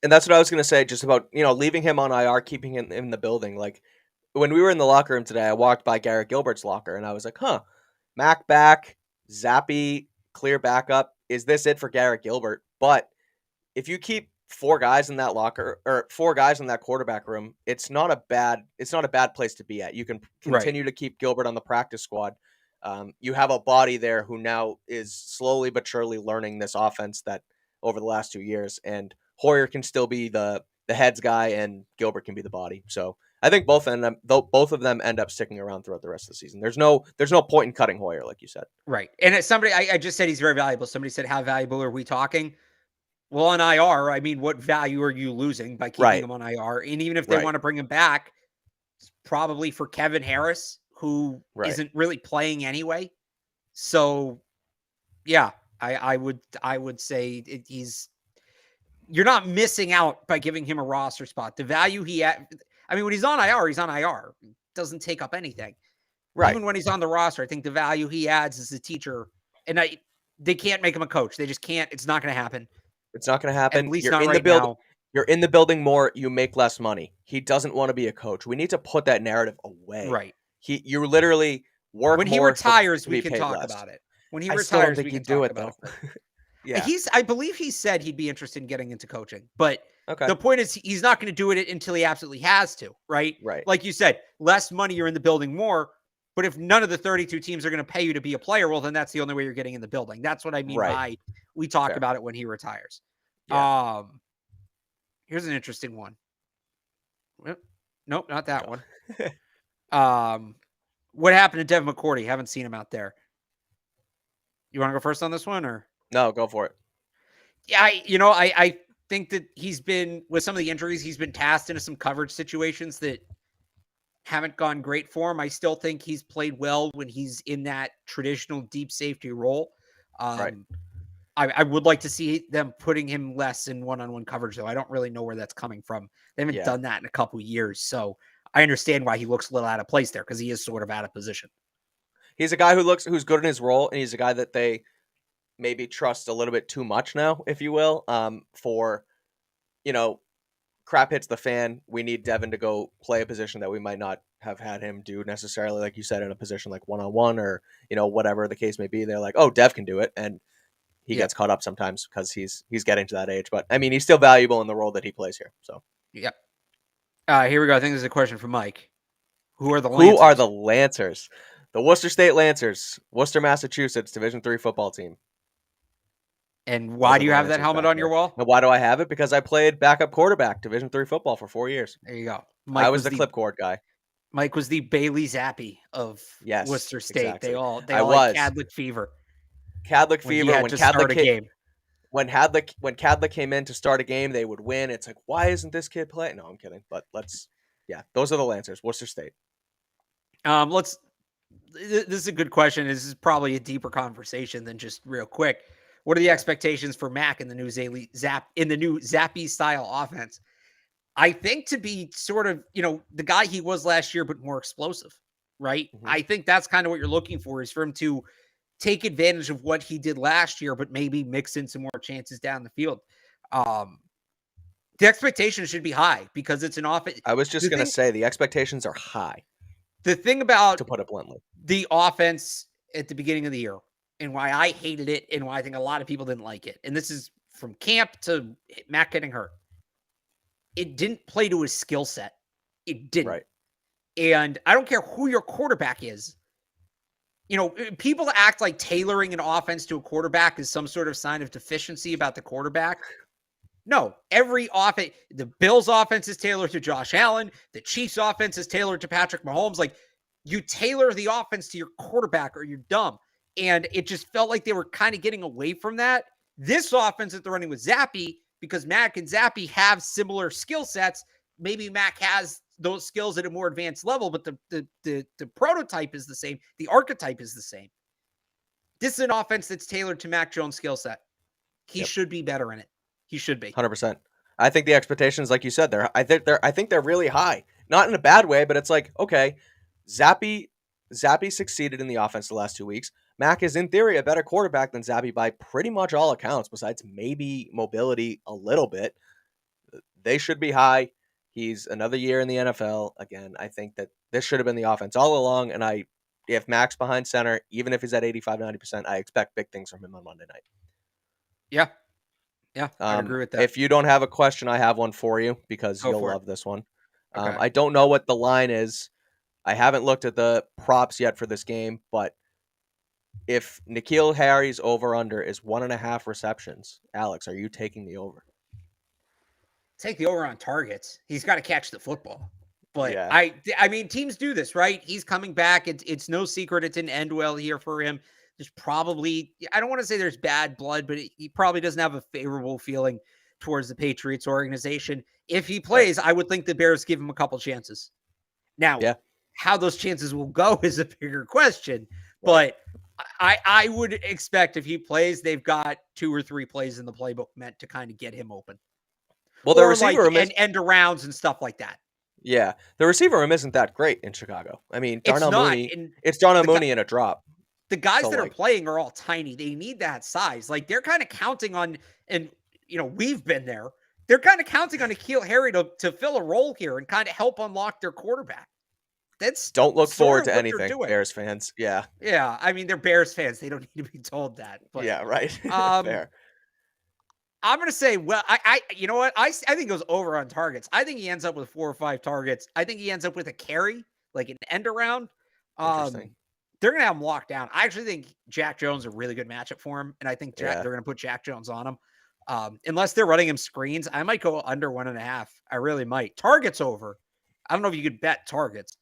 And that's what I was going to say, just about, leaving him on IR, keeping him in the building. Like, when we were in the locker room today, I walked by Garrett Gilbert's locker, and I was like, Mac back, Zappy, clear backup. Is this it for Garrett Gilbert? But if you keep four guys in that quarterback room, it's not a bad place to be at. You can continue to keep Gilbert on the practice squad. You have a body there who now is slowly but surely learning this offense that over the last 2 years, and Hoyer can still be the heads guy and Gilbert can be the body. So I think both of them end up sticking around throughout the rest of the season. There's no point in cutting Hoyer, like you said. Right. And as somebody, I just said he's very valuable. Somebody said, how valuable are we talking? Well, on IR, I mean, what value are you losing by keeping him on IR? And even if they want to bring him back, it's probably for Kevin Harris, who isn't really playing anyway. So, yeah, I would say you're not missing out by giving him a roster spot. The value when he's on IR, he's on IR. It doesn't take up anything. Right. Even when he's on the roster, I think the value he adds as a teacher, and they can't make him a coach. They just can't. It's not going to happen. It's not going to happen. At least not right now. You're in the building more. You make less money. He doesn't want to be a coach. We need to put that narrative away. Right. You literally work when more. He retires, we can talk less. about it. When he retires, we can talk about it. Yeah. I believe he said he'd be interested in getting into coaching, but the point is he's not going to do it until he absolutely has to, right? Right. Like you said, less money, you're in the building more. But if none of the 32 teams are going to pay you to be a player, well, then that's the only way you're getting in the building. That's what I mean by we talk about it when he retires. Yeah. Here's an interesting one. Nope, not that one. What happened to Devin McCourty? Haven't seen him out there. You want to go first on this one, or no? Go for it. Yeah, I think that he's been, with some of the injuries, he's been tasked into some coverage situations that haven't gone great for him. I still think he's played well when he's in that traditional deep safety role. I would like to see them putting him less in one-on-one coverage, though. I don't really know where that's coming from. They haven't done that in a couple of years, so I understand why he looks a little out of place there, because he is sort of out of position. He's a guy who's good in his role, and he's a guy that they maybe trust a little bit too much now, if you will, for, crap hits the fan. We need Devin to go play a position that we might not have had him do necessarily, like you said, in a position like one-on-one or, whatever the case may be. They're like, oh, Dev can do it, and he gets caught up sometimes because he's getting to that age. But, I mean, he's still valuable in the role that he plays here. So, yep. Here we go. I think this is a question for Mike. Who are the Lancers? The Worcester State Lancers, Worcester, Massachusetts, Division III football team. And why do you have that helmet on your wall? And why do I have it? Because I played backup quarterback, Division III football for 4 years. There you go. I was the clipboard guy. Mike was the Bailey Zappi of Worcester State. Exactly. They all had Kadlick fever. Kadlick fever when Kadlick when Kadlick came in to start a game, they would win. It's like, why isn't this kid playing? No, I'm kidding. But those are the Lancers, Worcester State. This is a good question. This is probably a deeper conversation than just real quick. What are the expectations for Mac in the new Zappy style offense? I think to be sort of, the guy he was last year, but more explosive, right? Mm-hmm. I think that's kind of what you're looking for, is for him to take advantage of what he did last year, but maybe mix in some more chances down the field. The expectation should be high because it's an offense. I was just going to say the expectations are high. The thing about, to put it bluntly, the offense at the beginning of the year and why I hated it and why I think a lot of people didn't like it, and this is from camp to Matt getting hurt, it didn't play to his skill set. It didn't. Right. And I don't care who your quarterback is. You know, people act like tailoring an offense to a quarterback is some sort of sign of deficiency about the quarterback. No, every offense, the Bills' offense is tailored to Josh Allen. The Chiefs' offense is tailored to Patrick Mahomes. Like, you tailor the offense to your quarterback or you're dumb. And it just felt like they were kind of getting away from that. This offense that they're running with Zappe, because Mac and Zappe have similar skill sets. Maybe Mac has those skills at a more advanced level, but the prototype is the same. The archetype is the same. This is an offense that's tailored to Mac Jones' skill set. He should be better in it. He should be 100%. I think the expectations, like you said, I think they're really high. Not in a bad way, but it's like, okay, Zappe succeeded in the offense the last 2 weeks. Mac is in theory a better quarterback than Zappe by pretty much all accounts, besides maybe mobility a little bit. They should be high. He's another year in the NFL. Again, I think that this should have been the offense all along. And if Mac's behind center, even if he's at 85, 90%, I expect big things from him on Monday night. Yeah. Yeah, I agree with that. If you don't have a question, I have one for you because you'll love this one. Okay. I don't know what the line is. I haven't looked at the props yet for this game, but if N'Keal Harry's over-under is 1.5 receptions, Alex, are you taking the over? Take the over on targets. He's got to catch the football. But yeah. I mean, teams do this, right? He's coming back. It's no secret it didn't end well here for him. There's probably, I don't want to say there's bad blood, but he probably doesn't have a favorable feeling towards the Patriots organization. If he plays, I would think the Bears give him a couple chances. Now, how those chances will go is a bigger question. But I would expect if he plays, they've got 2 or 3 plays in the playbook meant to kind of get him open. Well, the receiver and end arounds and stuff like that. Yeah, the receiver room isn't that great in Chicago. I mean, Darnell Mooney. It's Darnell Mooney in a drop. The guys that are playing are all tiny. They need that size. Like, they're kind of counting on, and you know, we've been there. They're kind of counting on N'Keal Harry to fill a role here and kind of help unlock their quarterback. Don't look forward to anything, Bears fans. Yeah. Yeah. I mean, they're Bears fans. They don't need to be told that. But, yeah, right. Fair. I'm going to say, well, I you know what? I think it goes over on targets. I think he ends up with 4 or 5 targets. I think he ends up with a carry, like an end around. Interesting. They're going to have him locked down. I actually think Jack Jones is a really good matchup for him. And I think they're going to put Jack Jones on him. Unless they're running him screens, I might go under 1.5. I really might. Targets over. I don't know if you could bet targets.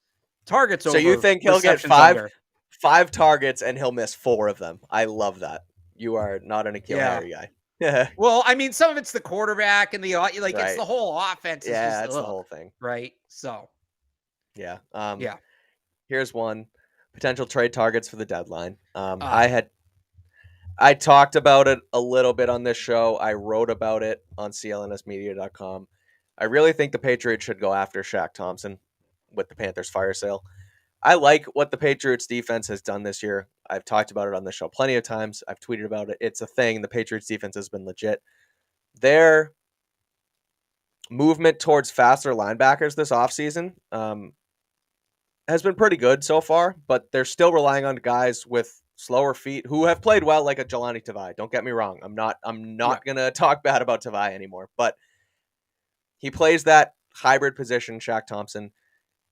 Targets over. So you think he'll get 5 targets and he'll miss 4 of them? I love that. You are not an N'Keal Harry guy. Well, I mean, some of it's the quarterback and it's the whole offense. That's the whole thing. Right. So. Yeah. Here's one. Potential trade targets for the deadline. I talked about it a little bit on this show. I wrote about it on CLNSmedia.com. I really think the Patriots should go after Shaq Thompson with the Panthers fire sale. I like what the Patriots defense has done this year. I've talked about it on the show plenty of times. I've tweeted about it. It's a thing. The Patriots defense has been legit. Their movement towards faster linebackers this offseason has been pretty good so far, but they're still relying on guys with slower feet who have played well, like a Jelani Tavai. Don't get me wrong. I'm not going to talk bad about Tavai anymore, but he plays that hybrid position, Shaq Thompson.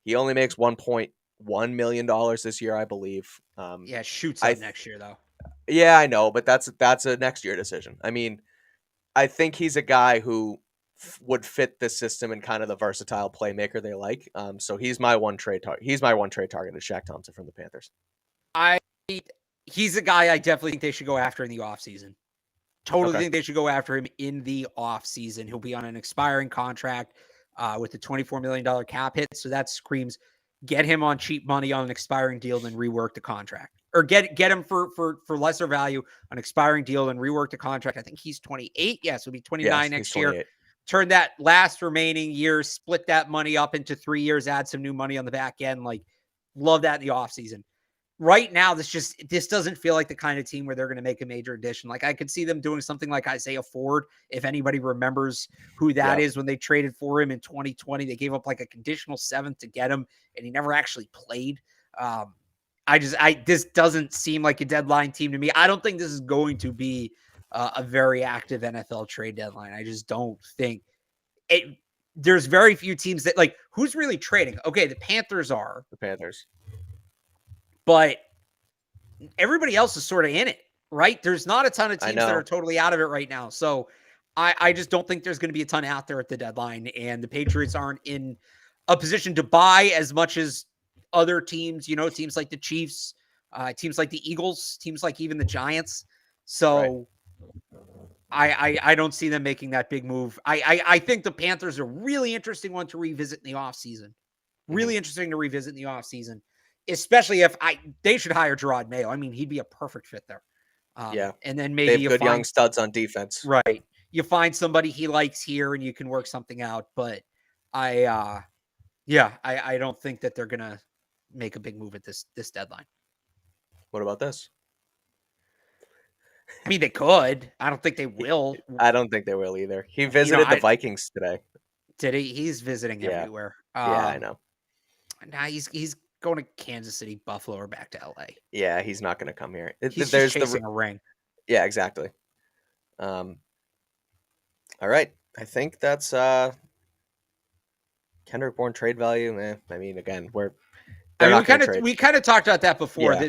He only makes $1.1 million this year, I believe. Shoots up next year, though. Yeah, I know, but that's a next year decision. I mean, I think he's a guy who would fit this system and kind of the versatile playmaker they like. So he's my one trade target. He's my one trade target is Shaq Thompson from the Panthers. He's a guy I definitely think they should go after in the offseason. Totally think they should go after him in the offseason. He'll be on an expiring contract with the $24 million cap hit. So that screams get him on cheap money on an expiring deal, then rework the contract. Or get him for lesser value on expiring deal and rework the contract. I think he's 28. Yes, he'll be 29 next year. Turn that last remaining year, split that money up into 3 years, add some new money on the back end. Like, love that in the offseason. right now, this doesn't feel like the kind of team where they're going to make a major addition. Like I could see them doing something like Isaiah Ford, if anybody remembers who that is, when they traded for him in 2020. They gave up like a conditional 7th to get him, and he never actually played. This doesn't seem like a deadline team to me. I don't think this is going to be a very active NFL trade deadline. I just don't think it. There's very few teams that like who's really trading. Okay, the Panthers are. The Panthers. But everybody else is sort of in it, right? There's not a ton of teams that are totally out of it right now. So I just don't think there's going to be a ton out there at the deadline. And the Patriots aren't in a position to buy as much as other teams, teams like the Chiefs, teams like the Eagles, teams like even the Giants. So I don't see them making that big move. I think the Panthers are a really interesting one to revisit in the offseason. Really interesting to revisit in the offseason. Especially if they should hire Gerard Mayo. I mean, he'd be a perfect fit there. And then maybe they have good young studs on defense. Right. You find somebody he likes here and you can work something out. But I don't think that they're going to make a big move at this deadline. What about this? I mean, they could. I don't think they will. I don't think they will either. He visited the Vikings today. Did he? He's visiting everywhere. I know. Nah, he's going to Kansas City, Buffalo, or back to LA. Yeah, he's not going to come here. He's just chasing a ring. Yeah, exactly. All right. I think that's Kendrick Bourne trade value. I mean, again, we kind of talked about that before. Yeah.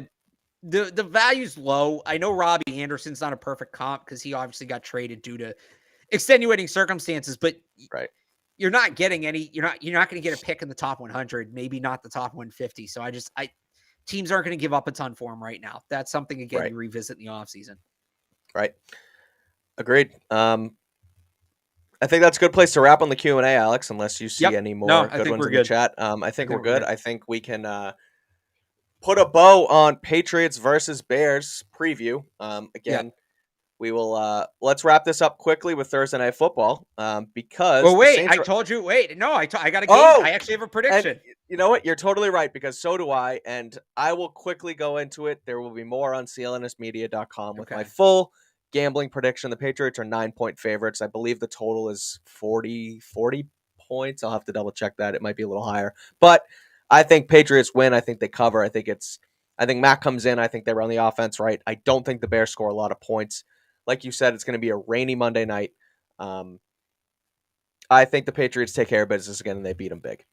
The value's low. I know Robbie Anderson's not a perfect comp because he obviously got traded due to extenuating circumstances, but you're not getting any. You're not going to get a pick in the top 100, maybe not the top 150. So teams aren't going to give up a ton for him right now. That's something again you revisit in the offseason. Right. Agreed. I think that's a good place to wrap on the Q&A, Alex, unless you see any more good ones in the chat. I think we're good. I think we can put a bow on Patriots versus Bears preview. Again, we will let's wrap this up quickly with Thursday Night Football because I told you. No, I got a game. I actually have a prediction. You know what? You're totally right because so do I, and I will quickly go into it. There will be more on clnsmedia.com with my full gambling prediction. The Patriots are 9-point favorites. I believe the total is 40 points. I'll have to double check that. It might be a little higher, but I think Patriots win. I think they cover. I think Mac comes in. I think they run the offense right. I don't think the Bears score a lot of points. Like you said, it's going to be a rainy Monday night. I think the Patriots take care of business again and they beat them big.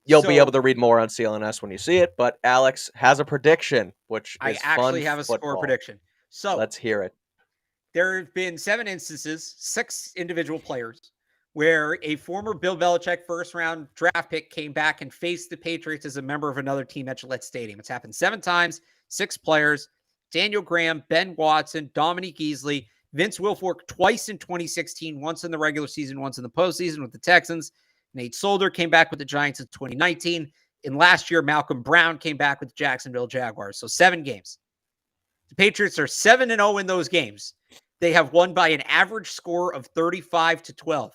You'll be able to read more on CLNS when you see it, but Alex has a prediction, which is I actually have a score prediction. So let's hear it. There have been 7 instances, 6 individual players, where a former Bill Belichick first-round draft pick came back and faced the Patriots as a member of another team at Gillette Stadium. It's happened 7 times, 6 players: Daniel Graham, Ben Watson, Dominique Easley, Vince Wilfork twice in 2016, once in the regular season, once in the postseason with the Texans. Nate Solder came back with the Giants in 2019. And last year, Malcolm Brown came back with the Jacksonville Jaguars. So 7 games. The Patriots are 7-0 in those games. They have won by an average score of 35-12.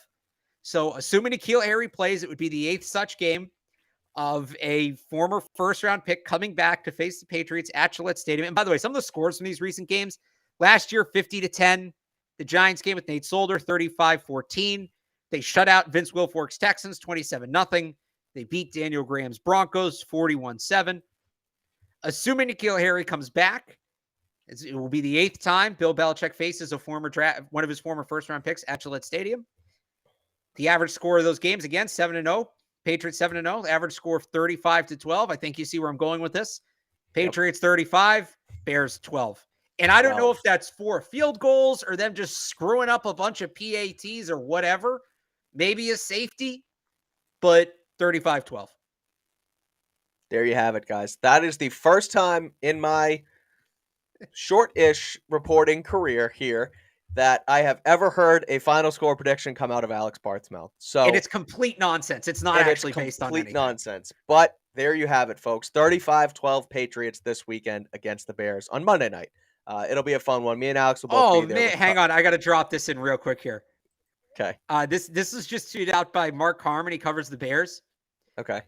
So assuming N'Keal Harry plays, it would be the 8th such game of a former first-round pick coming back to face the Patriots at Gillette Stadium. And by the way, some of the scores from these recent games, last year, 50-10. The Giants game with Nate Solder, 35-14. They shut out Vince Wilfork's Texans, 27-0. They beat Daniel Graham's Broncos, 41-7. Assuming N'Keal Harry comes back, it will be the 8th time Bill Belichick faces one of his former first-round picks at Gillette Stadium. The average score of those games, again, 7-0. Patriots 7-0. Average score of 35-12. I think you see where I'm going with this. Patriots 35, Bears 12. And I don't know if that's 4 field goals or them just screwing up a bunch of PATs or whatever. Maybe a safety, but 35-12. There you have it, guys. That is the first time in my short-ish reporting career here that I have ever heard a final score prediction come out of Alex Barth's mouth. And it's complete nonsense. It's not actually based on anything. Complete nonsense. But there you have it, folks. 35-12 Patriots this weekend against the Bears on Monday night. It'll be a fun one. Me and Alex will both be there. Hang on. I got to drop this in real quick here. Okay. This is just tweeted out by Mark Carmen. He covers the Bears. Okay.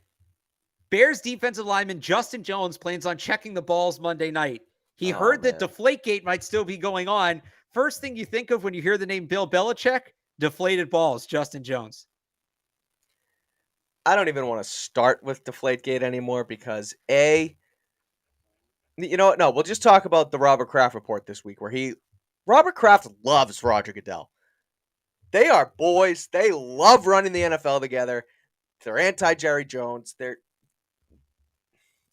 Bears defensive lineman Justin Jones plans on checking the balls Monday night. He heard that Deflategate might still be going on. First thing you think of when you hear the name Bill Belichick? Deflated balls, Justin Jones. I don't even want to start with Deflategate anymore because you know what? No, we'll just talk about the Robert Kraft report this week where Robert Kraft loves Roger Goodell. They are boys. They love running the NFL together. They're anti-Jerry Jones.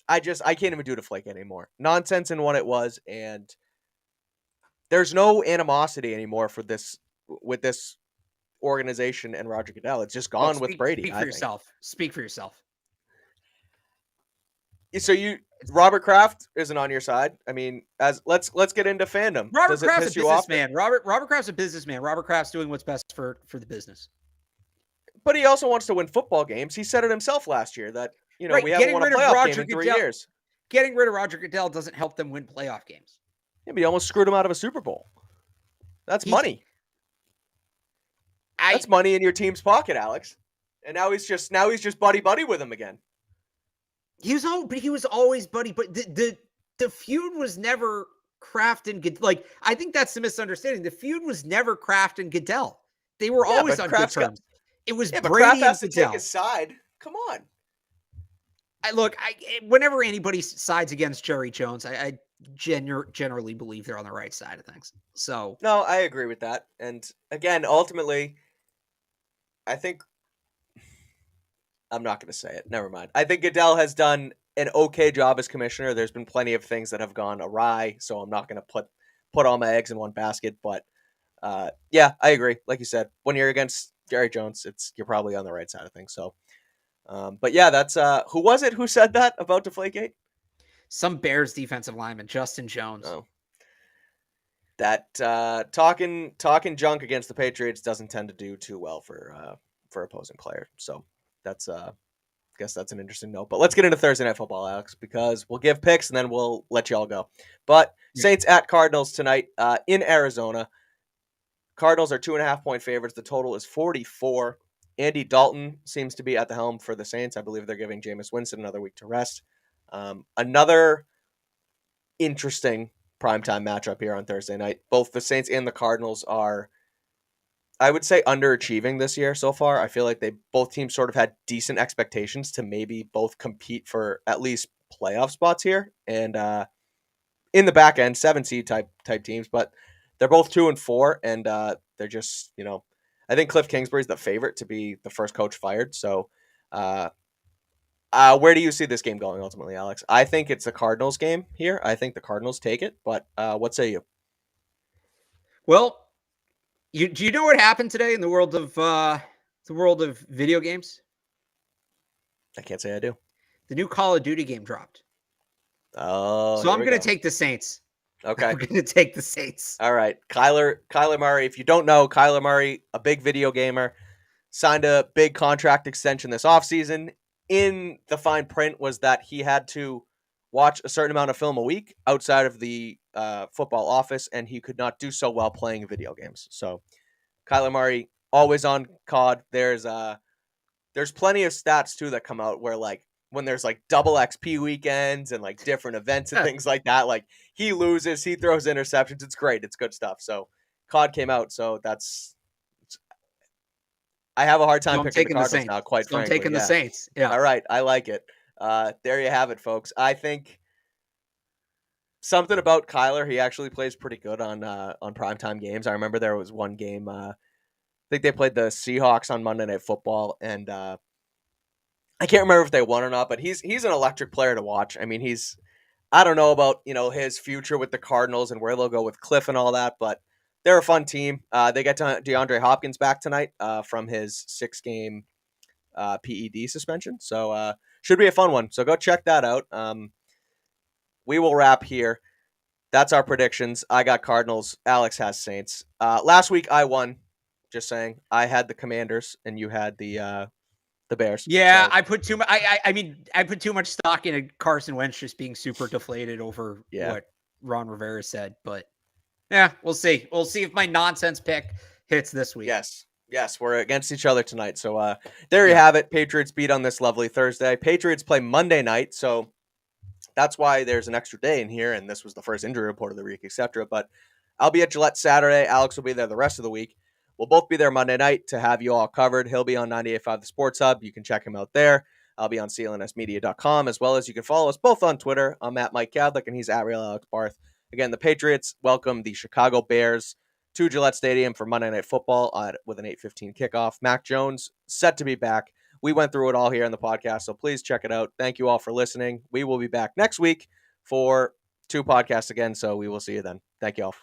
I can't even do Deflate anymore. Nonsense in what it was, and there's no animosity anymore with this organization and Roger Goodell. It's just gone with Brady. Speak for yourself. Speak for yourself. So Robert Kraft isn't on your side. I mean, let's get into fandom. Robert Kraft's a businessman. Robert Kraft's a businessman. Robert Kraft's doing what's best for the business. But he also wants to win football games. He said it himself last year that we haven't won a playoff game in 3 years. Getting rid of Roger Goodell doesn't help them win playoff games. Yeah, but he almost screwed him out of a Super Bowl. That's money. That's money in your team's pocket, Alex. And now he's just buddy with him again. He was always buddy. But the feud was never Kraft and Goodell. Like, I think that's the misunderstanding. The feud was never Kraft and Goodell. They were always on good terms. It was Brady Kraft has and to take his side. Come on. Whenever anybody sides against Jerry Jones, I generally believe they're on the right side of things. So no, I agree with that. And again, ultimately, I think I'm not going to say it. Never mind. I think Goodell has done an okay job as commissioner. There's been plenty of things that have gone awry, so I'm not going to put all my eggs in one basket. But yeah, I agree. Like you said, when you're against Jerry Jones, you're probably on the right side of things. So. But yeah, that's who was it who said that about Deflategate? Some Bears defensive lineman, Justin Jones. Oh. That talking junk against the Patriots doesn't tend to do too well for opposing players. So that's I guess that's an interesting note. But let's get into Thursday Night Football, Alex, because we'll give picks and then we'll let you all go. But Saints at Cardinals tonight in Arizona. Cardinals are 2.5-point favorites. The total is 44. Andy Dalton seems to be at the helm for the Saints. I believe they're giving Jameis Winston another week to rest. Another interesting primetime matchup here on Thursday night. Both the Saints and the Cardinals are, I would say, underachieving this year so far. I feel like both teams sort of had decent expectations to maybe both compete for at least playoff spots here. And in the back end, 7 seed type teams, but they're both 2-4, and they're just, I think Cliff Kingsbury's the favorite to be the first coach fired. So where do you see this game going ultimately, Alex? I think it's the Cardinals game here. I think the Cardinals take it, but what say you? Well, do you know what happened today in the world of video games? I can't say I do. The new Call of Duty game dropped. Oh, so I'm going to take the Saints. Okay. I'm going to take the Saints. All right. Kyler Murray, if you don't know, Kyler Murray, a big video gamer, signed a big contract extension this offseason. In the fine print was that he had to watch a certain amount of film a week outside of the football office, and he could not do so well playing video games. So Kyler Murray, always on COD. There's plenty of stats, too, that come out where, when there's double XP weekends and different events and things like that, he loses, he throws interceptions. It's great. It's good stuff. So COD came out. So I have a hard time picking the Cardinals now, quite frankly. I'm taking the Saints. Yeah. All right. I like it. There you have it, folks. I think something about Kyler, he actually plays pretty good on primetime games. I remember there was one game, I think they played the Seahawks on Monday Night Football, and I can't remember if they won or not, but he's an electric player to watch. I mean, I don't know about, his future with the Cardinals and where they'll go with Cliff and all that, but they're a fun team. They get DeAndre Hopkins back tonight from his 6-game PED suspension. So should be a fun one. So go check that out. We will wrap here. That's our predictions. I got Cardinals. Alex has Saints. Last week I won. Just saying. I had the Commanders and you had the Bears. Yeah, so. I put too much. I put too much stock in Carson Wentz just being super deflated over what Ron Rivera said. But yeah, we'll see. We'll see if my nonsense pick hits this week. Yes, Yes, we're against each other tonight. So there you have it. Patriots beat on this lovely Thursday. Patriots play Monday night, so that's why there's an extra day in here, and this was the first injury report of the week, etc. But I'll be at Gillette Saturday. Alex will be there the rest of the week. We'll both be there Monday night to have you all covered. He'll be on 98.5 The Sports Hub. You can check him out there. I'll be on clnsmedia.com, as well as you can follow us both on Twitter. I'm at Mike Kadlick, and he's at Real Alex Barth. Again, the Patriots welcome the Chicago Bears to Gillette Stadium for Monday Night Football with an 8:15 kickoff. Mac Jones set to be back. We went through it all here in the podcast, so please check it out. Thank you all for listening. We will be back next week for 2 podcasts again, so we will see you then. Thank you all.